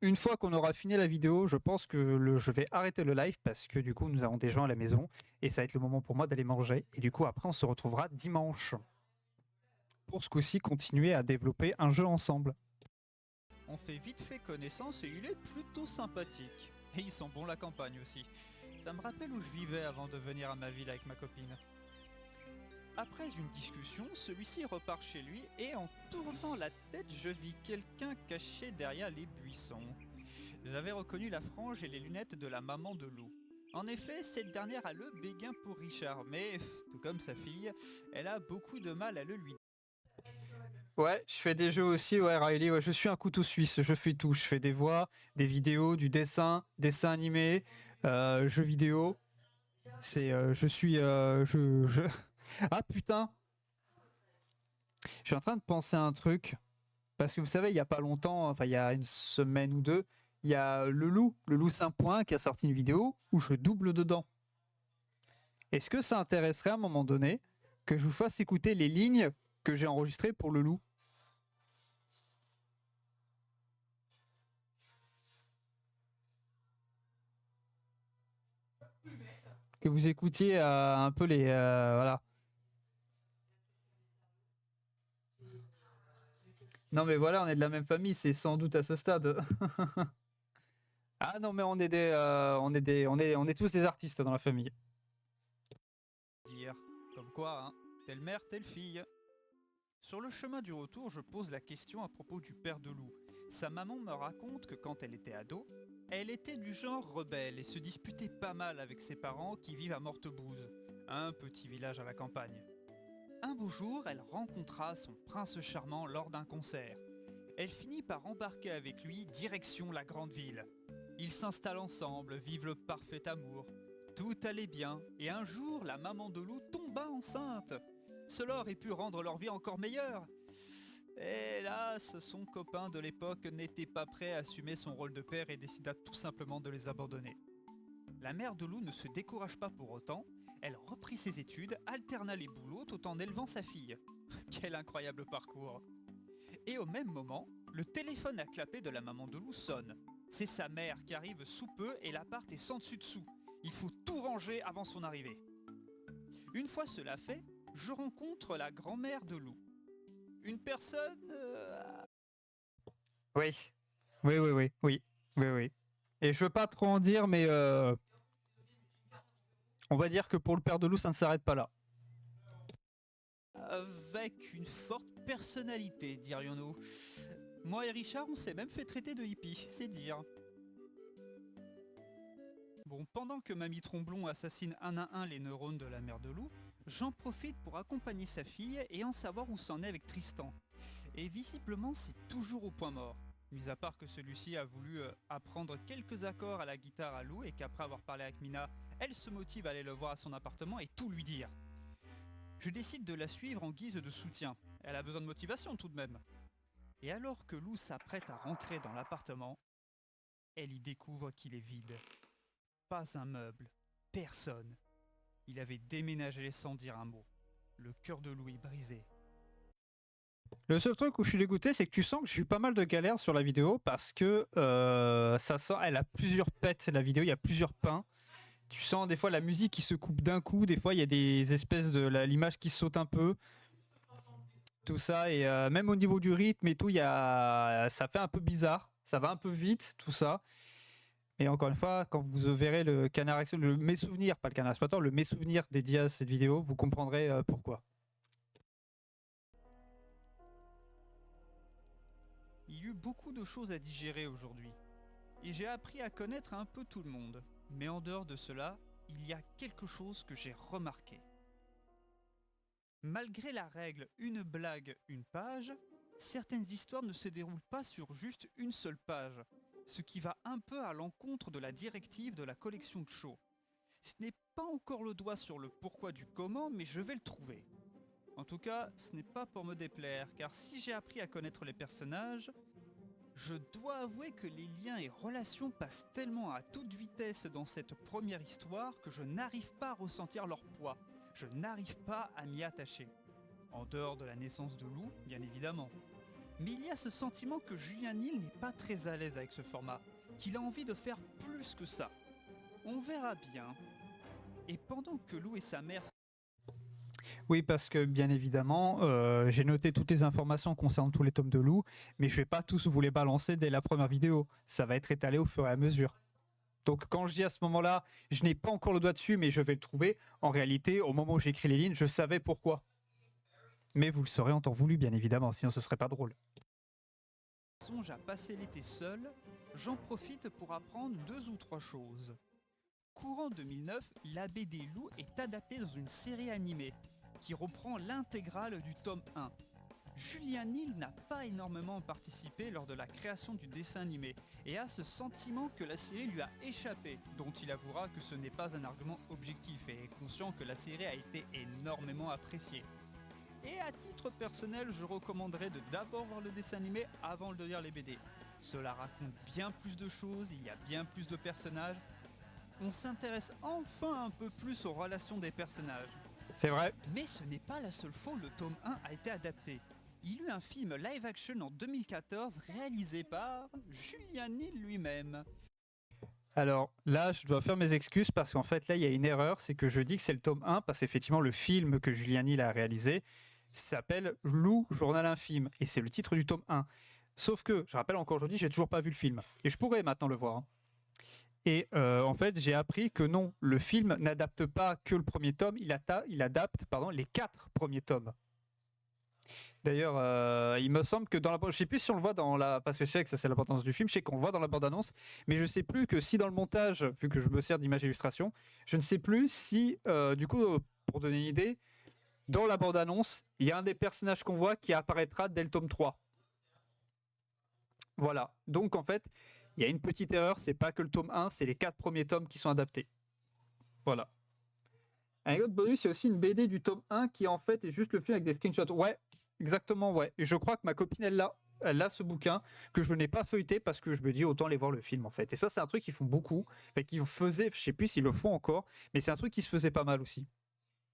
Une fois qu'on aura fini la vidéo, je pense que je vais arrêter le live parce que du coup, nous avons des gens à la maison et ça va être le moment pour moi d'aller manger. Et du coup, après, on se retrouvera dimanche pour ce coup-ci continuer à développer un jeu ensemble. On fait vite fait connaissance et il est plutôt sympathique. Et il sent bon la campagne aussi. Ça me rappelle où je vivais avant de venir à ma ville avec ma copine. Après une discussion, celui-ci repart chez lui et en tournant la tête, je vis quelqu'un caché derrière les buissons. J'avais reconnu la frange et les lunettes de la maman de Lou. En effet, cette dernière a le béguin pour Richard, mais, tout comme sa fille, elle a beaucoup de mal à le lui dire. Ouais, je fais des jeux aussi, ouais, Riley, ouais, je suis un couteau suisse, je fais tout. Je fais des voix, des vidéos, du dessin animé, jeux vidéo. Je suis, Ah putain, je suis en train de penser à un truc. Parce que vous savez, il y a pas longtemps, enfin il y a une semaine ou deux, il y a le loup Saint-Point qui a sorti une vidéo où je double dedans. Est-ce que ça intéresserait à un moment donné que je vous fasse écouter les lignes que j'ai enregistrées pour le loup? Que vous écoutiez un peu les... voilà. Non mais voilà, on est de la même famille, c'est sans doute à ce stade. Ah non mais on est tous des artistes dans la famille. Comme quoi, hein, telle mère, telle fille. Sur le chemin du retour, je pose la question à propos du père de Lou. Sa maman me raconte que quand elle était ado, elle était du genre rebelle et se disputait pas mal avec ses parents qui vivent à Mortebouze, un petit village à la campagne. Un beau jour, elle rencontra son prince charmant lors d'un concert. Elle finit par embarquer avec lui direction la grande ville. Ils s'installent ensemble, vivent le parfait amour. Tout allait bien, et un jour, la maman de Lou tomba enceinte. Cela aurait pu rendre leur vie encore meilleure. Hélas, son copain de l'époque n'était pas prêt à assumer son rôle de père et décida tout simplement de les abandonner. La mère de Lou ne se décourage pas pour autant, elle reprit ses études, alterna les boulots tout en élevant sa fille. Quel incroyable parcours! Et au même moment, le téléphone à clapet de la maman de Lou sonne. C'est sa mère qui arrive sous peu et l'appart est sans dessus dessous. Il faut tout ranger avant son arrivée. Une fois cela fait, je rencontre la grand-mère de Lou. Une personne... Oui. Oui. Et je veux pas trop en dire, mais on va dire que pour le père de Lou, ça ne s'arrête pas là. avec une forte personnalité, dirions-nous. Moi et Richard, on s'est même fait traiter de hippie, c'est dire. Bon, pendant que Mamie Tromblon assassine un à un les neurones de la mère de Lou, j'en profite pour accompagner sa fille et en savoir où c'en est avec Tristan. Et visiblement, c'est toujours au point mort. Mis à part que celui-ci a voulu apprendre quelques accords à la guitare à Lou et qu'après avoir parlé avec Mina, elle se motive à aller le voir à son appartement et tout lui dire. Je décide de la suivre en guise de soutien. Elle a besoin de motivation tout de même. Et alors que Lou s'apprête à rentrer dans l'appartement, elle y découvre qu'il est vide. Pas un meuble, personne. Il avait déménagé sans dire un mot. Le cœur de Lou est brisé. Le seul truc où je suis dégoûté, c'est que tu sens que j'ai eu pas mal de galères sur la vidéo parce que ça sent, elle a plusieurs pets la vidéo, il y a plusieurs pains. Tu sens des fois la musique qui se coupe d'un coup, des fois il y a des espèces de l'image qui saute un peu. Tout ça et même au niveau du rythme et tout, ça fait un peu bizarre, ça va un peu vite, tout ça. Et encore une fois, quand vous verrez le canard mes souvenirs, pas le canard exploitant, le mes souvenirs dédié à cette vidéo, vous comprendrez pourquoi. Il y eut beaucoup de choses à digérer aujourd'hui. Et j'ai appris à connaître un peu tout le monde. Mais en dehors de cela, il y a quelque chose que j'ai remarqué. Malgré la règle une blague, une page, certaines histoires ne se déroulent pas sur juste une seule page, ce qui va un peu à l'encontre de la directive de la collection de Shaw. Ce n'est pas encore le doigt sur le pourquoi du comment, mais je vais le trouver. En tout cas, ce n'est pas pour me déplaire, car si j'ai appris à connaître les personnages, je dois avouer que les liens et relations passent tellement à toute vitesse dans cette première histoire que je n'arrive pas à ressentir leur poids. Je n'arrive pas à m'y attacher. En dehors de la naissance de Lou, bien évidemment. Mais il y a ce sentiment que Julian Hill n'est pas très à l'aise avec ce format, qu'il a envie de faire plus que ça. On verra bien. Et pendant que Lou et sa mère... Oui, parce que bien évidemment, j'ai noté toutes les informations concernant tous les tomes de Lou, mais je vais pas tous vous les balancer dès la première vidéo. Ça va être étalé au fur et à mesure. Donc quand je dis à ce moment-là, je n'ai pas encore le doigt dessus, mais je vais le trouver, en réalité, au moment où j'ai écrit les lignes, je savais pourquoi. Mais vous le saurez en temps voulu, bien évidemment, sinon ce serait pas drôle. Songe à passer l'été seul, j'en profite pour apprendre 2 ou 3 choses. Courant 2009, la BD Lou est adaptée dans une série animée qui reprend l'intégrale du tome 1. Julian Hill n'a pas énormément participé lors de la création du dessin animé et a ce sentiment que la série lui a échappé, dont il avouera que ce n'est pas un argument objectif et est conscient que la série a été énormément appréciée. Et à titre personnel, je recommanderais de d'abord voir le dessin animé avant de lire les BD. Cela raconte bien plus de choses, il y a bien plus de personnages. On s'intéresse enfin un peu plus aux relations des personnages. C'est vrai. Mais ce n'est pas la seule fois où le tome 1 a été adapté. Il y eut un film live action en 2014 réalisé par Julian Hill lui-même. Alors là, je dois faire mes excuses parce qu'en fait, là, il y a une erreur. C'est que je dis que c'est le tome 1 parce qu'effectivement, le film que Julian Hill a réalisé s'appelle Lou, journal infime. Et c'est le titre du tome 1. Sauf que, je rappelle encore aujourd'hui, j'ai toujours pas vu le film. Et je pourrais maintenant le voir. Hein. Et en fait, j'ai appris que non, le film n'adapte pas que le premier tome, il adapte les 4 premiers tomes. D'ailleurs, il me semble que dans la... Je sais plus si on le voit dans la... Parce que je sais que ça c'est l'importance du film, je sais qu'on le voit dans la bande-annonce, mais je sais plus que si dans le montage, vu que je me sers d'image illustration, je ne sais plus si, du coup, pour donner une idée, dans la bande-annonce, il y a un des personnages qu'on voit qui apparaîtra dès le tome 3. Voilà. Donc en fait, il y a une petite erreur, c'est pas que le tome 1, c'est les 4 premiers tomes qui sont adaptés. Voilà. Un autre bonus, c'est aussi une BD du tome 1 qui en fait est juste le film avec des screenshots. Ouais, exactement, ouais. Et je crois que ma copine, elle a ce bouquin que je n'ai pas feuilleté parce que je me dis autant aller voir le film en fait. Et ça, c'est un truc qu'ils font beaucoup. Enfin, qu'ils faisaient, je sais plus s'ils le font encore, mais c'est un truc qui se faisait pas mal aussi.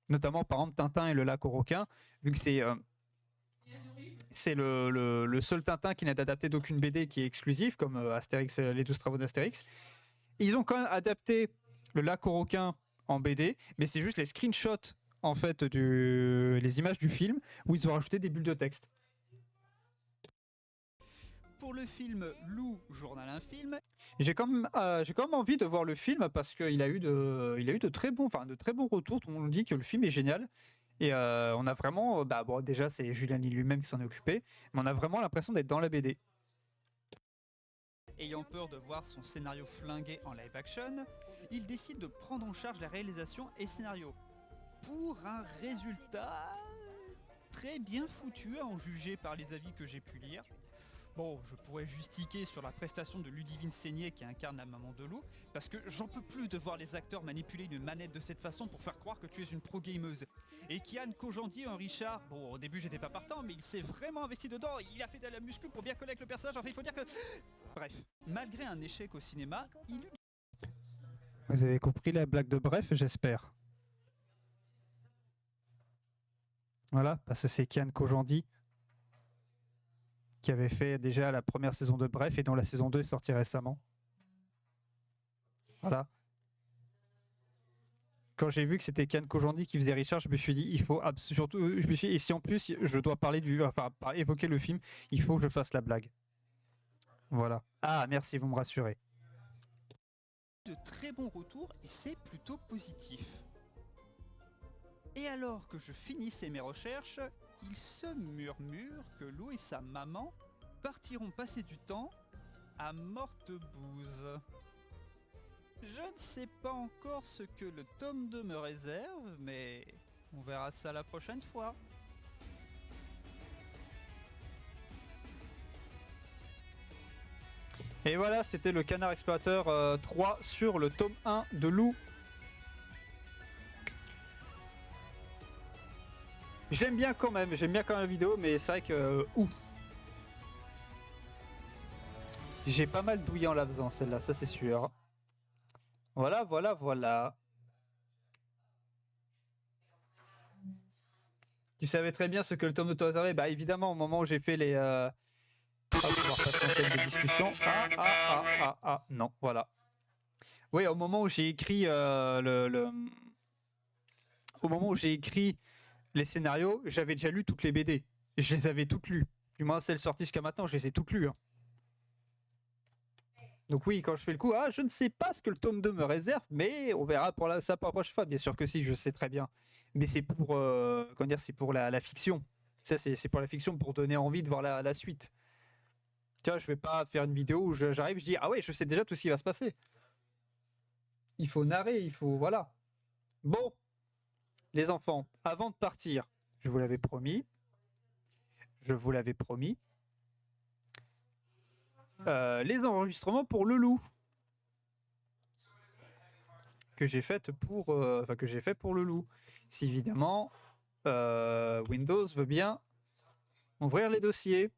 Notamment, par exemple, Tintin et le lac aux requins, vu que c'est le seul Tintin qui n'a adapté d'aucune BD qui est exclusif, comme Astérix, les 12 travaux d'Astérix. Ils ont quand même adapté le lac aux requins en BD, mais c'est juste les screenshots en fait les images du film où ils ont rajouté des bulles de texte. Pour le film Lou, journal infime, J'ai quand même envie de voir le film parce qu'il a eu de très bons retours. Tout le monde dit que le film est génial. Et on a vraiment, bon, déjà c'est Julian Hill lui-même qui s'en est occupé, mais on a vraiment l'impression d'être dans la BD. ayant peur de voir son scénario flingué en live action, il décide de prendre en charge la réalisation et scénario. Pour un résultat très bien foutu à en juger par les avis que j'ai pu lire. Bon, je pourrais juste tiquer sur la prestation de Ludivine Seigné qui incarne la maman de Lou, parce que j'en peux plus de voir les acteurs manipuler une manette de cette façon pour faire croire que tu es une pro-gameuse. Et Kian Kojandi en Richard, bon au début j'étais pas partant, mais il s'est vraiment investi dedans, il a fait de la muscu pour bien coller avec le personnage, enfin il faut dire que... Bref, malgré un échec au cinéma, il eut... Vous avez compris la blague de Bref, j'espère. Voilà, parce que c'est Kian Kojandi qui avait fait déjà la première saison de Bref et dont la saison 2 est sortie récemment. Voilà. Quand j'ai vu que c'était Kian Kojandi qui faisait Richard, je me suis dit, il faut surtout, je me suis dit, et si en plus je dois parler évoquer le film, il faut que je fasse la blague. Voilà. Ah, merci, vous me rassurez. De très bons retours et c'est plutôt positif. Et alors que je finissais mes recherches, il se murmure que Lou et sa maman partiront passer du temps à Mortebouse. Je ne sais pas encore ce que le tome 2 me réserve, mais on verra ça la prochaine fois. Et voilà, c'était le Canard Explorateur 3 sur le tome 1 de Lou. Je l'aime bien quand même, j'aime bien quand même la vidéo, mais c'est vrai que... ouf. J'ai pas mal douillé en la faisant, celle-là, ça c'est sûr. Voilà, voilà, voilà. Tu savais très bien ce que le tome de toi réservé? Bah évidemment, au moment où j'ai fait les... Ah, pouvoir passer en scène de discussion. Non, voilà. Oui, au moment où j'ai écrit Au moment où j'ai écrit les scénarios, j'avais déjà lu toutes les BD. Je les avais toutes lues. Du moins, celles sorties jusqu'à maintenant, je les ai toutes lues. Hein. Donc oui, quand je fais le coup, je ne sais pas ce que le tome 2 me réserve, mais on verra ça pour la prochaine fois. Bien sûr que si, je sais très bien. Mais c'est pour, comment dire, c'est pour la fiction. Ça, c'est pour la fiction, pour donner envie de voir la suite. Tu vois, je vais pas faire une vidéo où j'arrive, je dis, ah ouais, je sais déjà tout ce qui va se passer. Il faut narrer, il faut... Voilà. Bon, les enfants, avant de partir, je vous l'avais promis, les enregistrements pour le loup que j'ai fait pour le loup. Si évidemment Windows veut bien ouvrir les dossiers,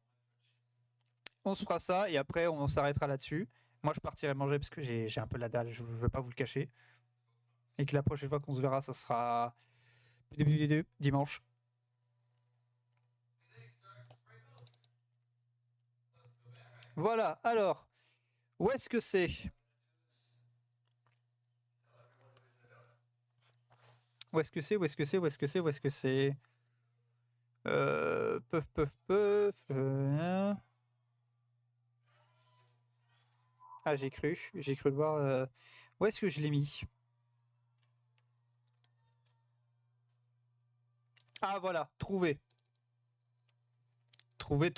on se fera ça et après on s'arrêtera là-dessus. Moi je partirai manger parce que j'ai un peu la dalle, je ne vais pas vous le cacher. Et que la prochaine fois qu'on se verra, ça sera dimanche. Voilà, alors, où est-ce que c'est? Où est-ce que c'est? Ah, j'ai cru le voir. Où est-ce que je l'ai mis? Ah, voilà, trouvé. Trouvé.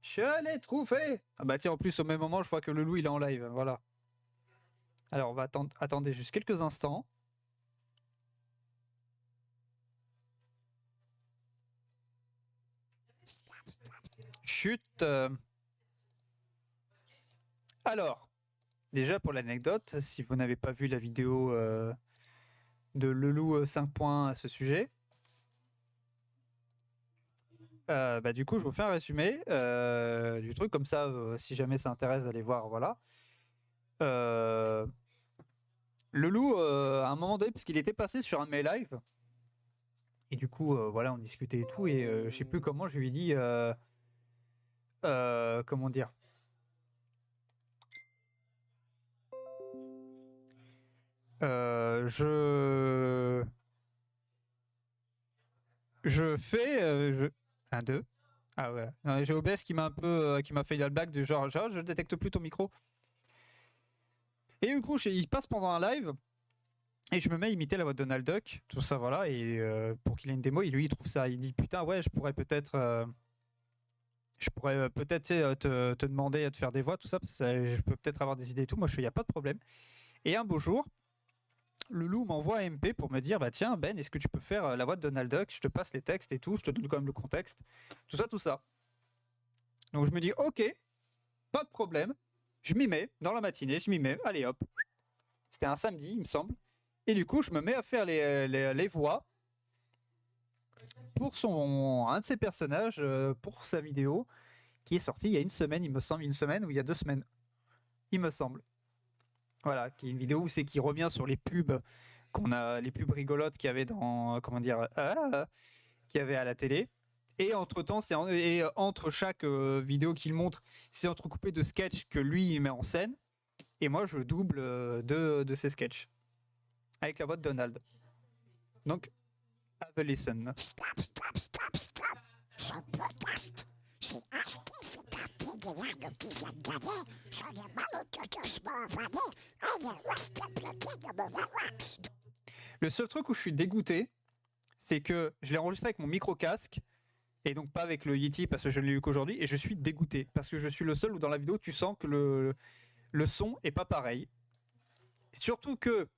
Je l'ai trouvé! Ah bah tiens, en plus, au même moment, je vois que le loup, il est en live, voilà. Alors, on va attendre juste quelques instants. Chut! Alors, déjà pour l'anecdote, si vous n'avez pas vu la vidéo de Lelou 5 points à ce sujet, du coup je vous fais un résumé du truc, comme ça si jamais ça intéresse d'aller voir, voilà. Lelou à un moment donné, parce qu'il était passé sur un de mes lives, et du coup voilà, on discutait et tout, et je sais plus comment je lui ai dit comment dire, je fais 1, 2. Ah ouais. J'ai OBS qui m'a un peu qui m'a fait la blague de genre je détecte plus ton micro. Et du coup, il passe pendant un live Et je me mets à imiter la voix de Donald Duck, tout ça, voilà, et pour qu'il ait une démo, et lui, il trouve ça, il dit putain, ouais, je pourrais peut-être, tu sais, te demander de faire des voix, tout ça, parce que je peux peut-être avoir des idées et tout. Moi, je fais, y a pas de problème. Et un beau jour, le loup m'envoie un MP pour me dire, bah tiens, Ben, est-ce que tu peux faire la voix de Donald Duck? Je te passe les textes et tout, je te donne quand même le contexte, tout ça, tout ça. Donc je me dis, ok, pas de problème, je m'y mets, dans la matinée, je m'y mets, allez hop. C'était un samedi, il me semble. Et du coup, je me mets à faire les voix pour un de ses personnages, pour sa vidéo, qui est sortie il y a une semaine, il me semble, une semaine ou il y a 2 semaines, il me semble. Voilà, qui est une vidéo où c'est qui revient sur les pubs les pubs rigolotes qu'il y avait dans, comment dire, qu'il y avait à la télé. Et entre-temps, entre chaque vidéo qu'il montre, c'est entrecoupé de sketchs que lui il met en scène. Et moi, je double de ces sketchs. Avec la voix de Donald. Donc, have a listen. Stop, stop, stop, stop. Ce podcast, c'est acheté cet article qui vient de gagner. J'en ai mal au que je m'envoie. Elle est restée bloquée de mon wax. Le seul truc où je suis dégoûté, c'est que je l'ai enregistré avec mon micro-casque. Et donc pas avec le Yeti parce que je ne l'ai eu qu'aujourd'hui. Et je suis dégoûté. Parce que je suis le seul où dans la vidéo, tu sens que le son est pas pareil. Surtout que,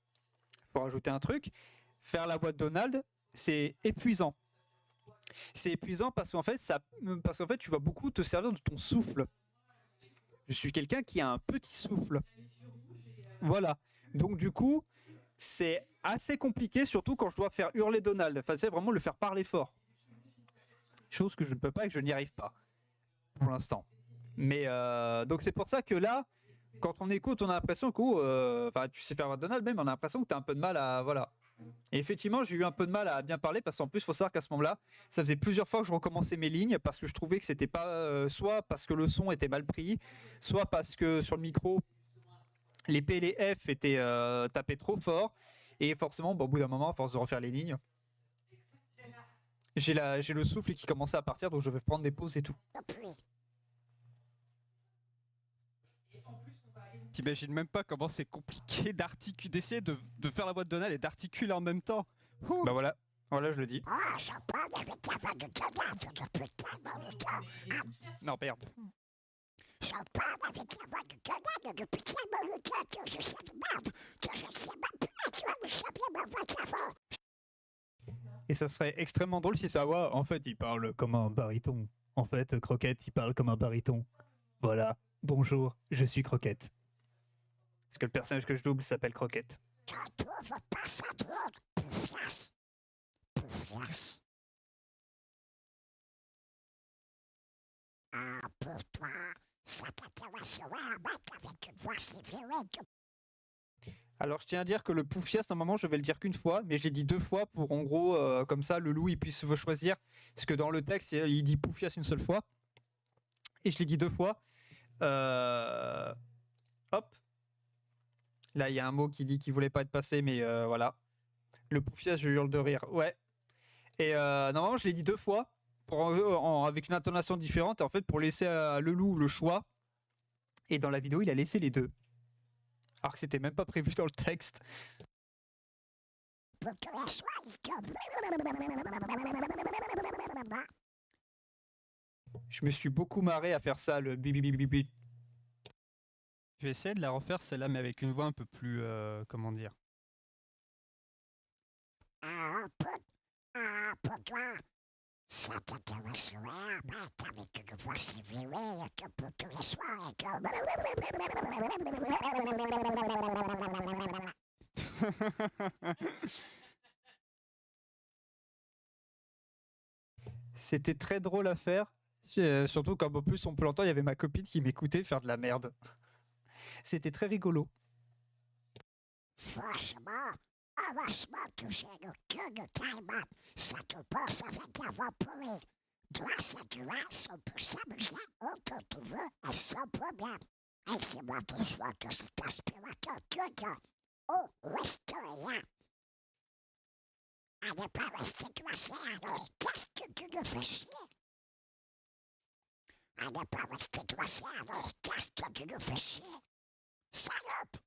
faut rajouter un truc, faire la voix de Donald, c'est épuisant. C'est épuisant parce qu'en fait, tu vas beaucoup te servir de ton souffle. Je suis quelqu'un qui a un petit souffle. Voilà. Donc du coup, c'est assez compliqué, surtout quand je dois faire hurler Donald. Enfin, c'est vraiment le faire parler fort. Chose que je ne peux pas et que je n'y arrive pas pour l'instant. Mais donc c'est pour ça que là, quand on écoute, on a l'impression que tu sais faire Donald même, on a l'impression que tu as un peu de mal à voilà. Et effectivement, j'ai eu un peu de mal à bien parler parce qu'en plus, il faut savoir qu'à ce moment-là, ça faisait plusieurs fois que je recommençais mes lignes parce que je trouvais que c'était pas soit parce que le son était mal pris, soit parce que sur le micro, les P et les F étaient tapés trop fort et forcément, au bout d'un moment, à force de refaire les lignes, j'ai le souffle qui commençait à partir, donc je vais prendre des pauses et tout. T'imagines même pas comment c'est compliqué d'essayer de faire la voix de Donald et d'articuler en même temps. Ouh. Bah voilà, je le dis. Oh, je parle avec la voix de Donald depuis tellement longtemps. Non, merde. Je parle avec la voix de Donald depuis tellement longtemps que je sais de merde, que je ne sais même plus à quoi me semblait ma voix d'avant. Et ça serait extrêmement drôle si ça voix, en fait, il parle comme un baryton. En fait, Croquette, il parle comme un baryton. Voilà, bonjour, je suis Croquette. Parce que le personnage que je double s'appelle Croquette. Je trouve pas ça drôle, Poufias. Poufias. Ah, pour toi, ça t'intéresserait à mettre avec une voix si virée que... Alors, je tiens à dire que le Poufias, normalement, je vais le dire qu'une fois, mais je l'ai dit 2 fois pour, en gros, comme ça, le loup, il puisse choisir. Parce que dans le texte, il dit Poufias une seule fois. Et je l'ai dit 2 fois. Hop. Là, il y a un mot qui dit qu'il voulait pas être passé, mais voilà. Le Poufias, je hurle de rire. Ouais. Et normalement, je l'ai dit 2 fois, avec une intonation différente, en fait, pour laisser à le loup le choix. Et dans la vidéo, il a laissé les 2. Alors que c'était même pas prévu dans le texte. Pour que la soie, Je me suis beaucoup marré à faire ça, le bibi. Je vais essayer de la refaire celle-là, mais avec une voix un peu plus, comment dire. Ah, pour toi, ça t'intéresserait à mettre avec une voix si virée que pour tous les soirs et que... C'était très drôle à faire. Surtout quand en plus on peut l'entendre, il y avait ma copine qui m'écoutait faire de la merde. C'était très rigolo. Franchement, vachement touché le cœur de Taïman. Ça te passe avec la voix pourrie. Grâce à grâce, on peut s'amuser autant tu veux et sans problème. Et c'est moi tout choix que cet aspirateur truc. Oh, reste rien. À ne pas rester coincé, alors qu'est-ce que tu nous fais chier? À ne pas rester coincé, alors qu'est-ce que tu nous fais chier? Salope!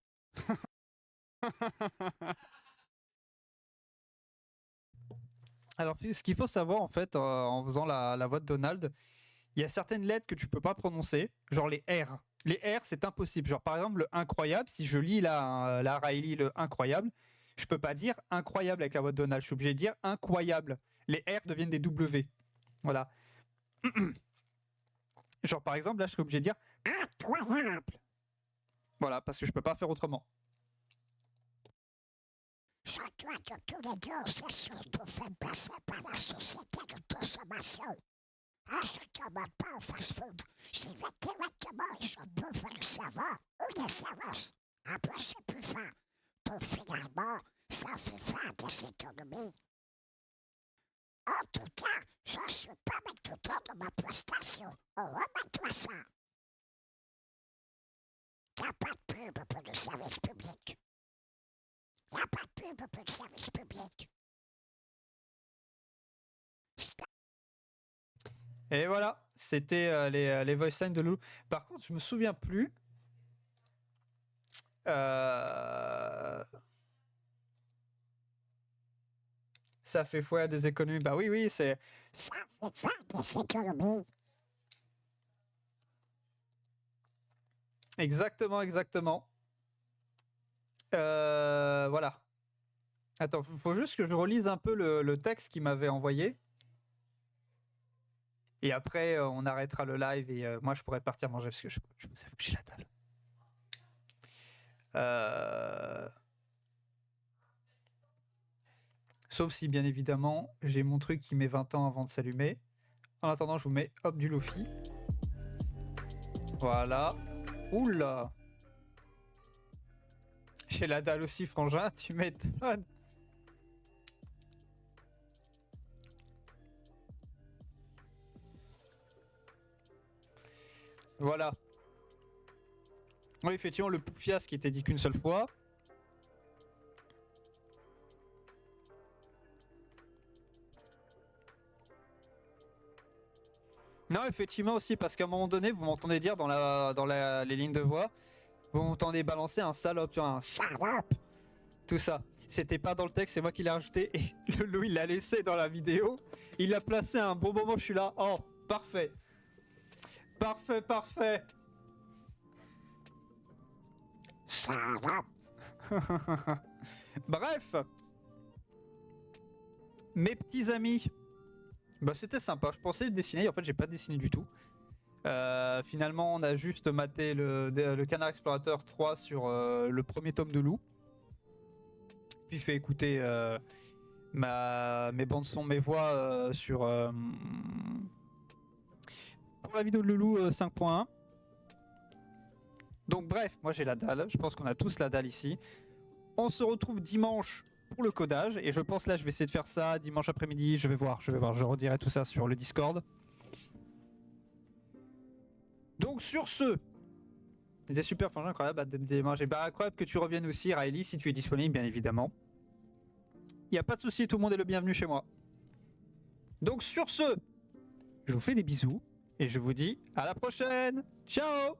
Alors, ce qu'il faut savoir en fait, en faisant la voix de Donald, il y a certaines lettres que tu peux pas prononcer, genre les R. Les R, c'est impossible. Genre, par exemple, le incroyable, si je lis la Riley, le incroyable, je peux pas dire incroyable avec la voix de Donald. Je suis obligé de dire incroyable. Les R deviennent des W. Voilà. Genre, par exemple, là, je serais obligé de dire Incroyable. voilà, parce que je peux pas faire autrement. Je crois que tous les deux, c'est surtout fait passer par la société de consommation. Je ne commande pas au fast-food. J'y vais directement et je bouffe le serveur ou les serveuses. Après, c'est plus fin. Donc finalement, ça fait faire des économies. En tout cas, je ne suis pas mécontent de ma prestation. Remets-toi ça. Y a pas de pub pour le service public. Y a pas de pub pour le service public. Et voilà, c'était les voice lines de Loulou. Par contre, je me souviens plus. Ça fait foi des économies. Bah oui, c'est. Ça fait faire des économies. Exactement. Voilà. Attends, faut juste que je relise un peu le texte qu'il m'avait envoyé. Et après, on arrêtera le live et moi, je pourrais partir manger parce que je vous avoue que j'ai la dalle. Sauf si, bien évidemment, j'ai mon truc qui met 20 ans avant de s'allumer. En attendant, je vous mets hop du Lofi. Voilà. Oula. J'ai la dalle aussi, frangin, tu m'étonnes. Voilà. Oui, effectivement, le poufias qui était dit qu'une seule fois. Non, effectivement aussi, parce qu'à un moment donné, vous m'entendez dire dans les lignes de voix, vous m'entendez balancer un salope, tu vois, un salope, tout ça. C'était pas dans le texte, c'est moi qui l'ai rajouté, et le loup, il l'a laissé dans la vidéo. Il l'a placé à un bon moment, je suis là. Oh, parfait. Parfait. Salope. Bref. Mes petits amis. Bah c'était sympa, je pensais dessiner, en fait j'ai pas dessiné du tout. Finalement on a juste maté le Canard Explorateur 3 sur le premier tome de Lou. Puis fait écouter mes bandes son, mes voix sur pour la vidéo de Loulou 5.1. Donc bref, moi j'ai la dalle, je pense qu'on a tous la dalle ici. On se retrouve dimanche pour le codage et je pense là je vais essayer de faire ça dimanche après-midi, je vais voir, je redirai tout ça sur le Discord. Donc sur ce, c'était super, franchement incroyable, incroyable que tu reviennes aussi Riley si tu es disponible bien évidemment. Il n'y a pas de souci, tout le monde est le bienvenu chez moi. Donc sur ce, je vous fais des bisous et je vous dis à la prochaine. Ciao.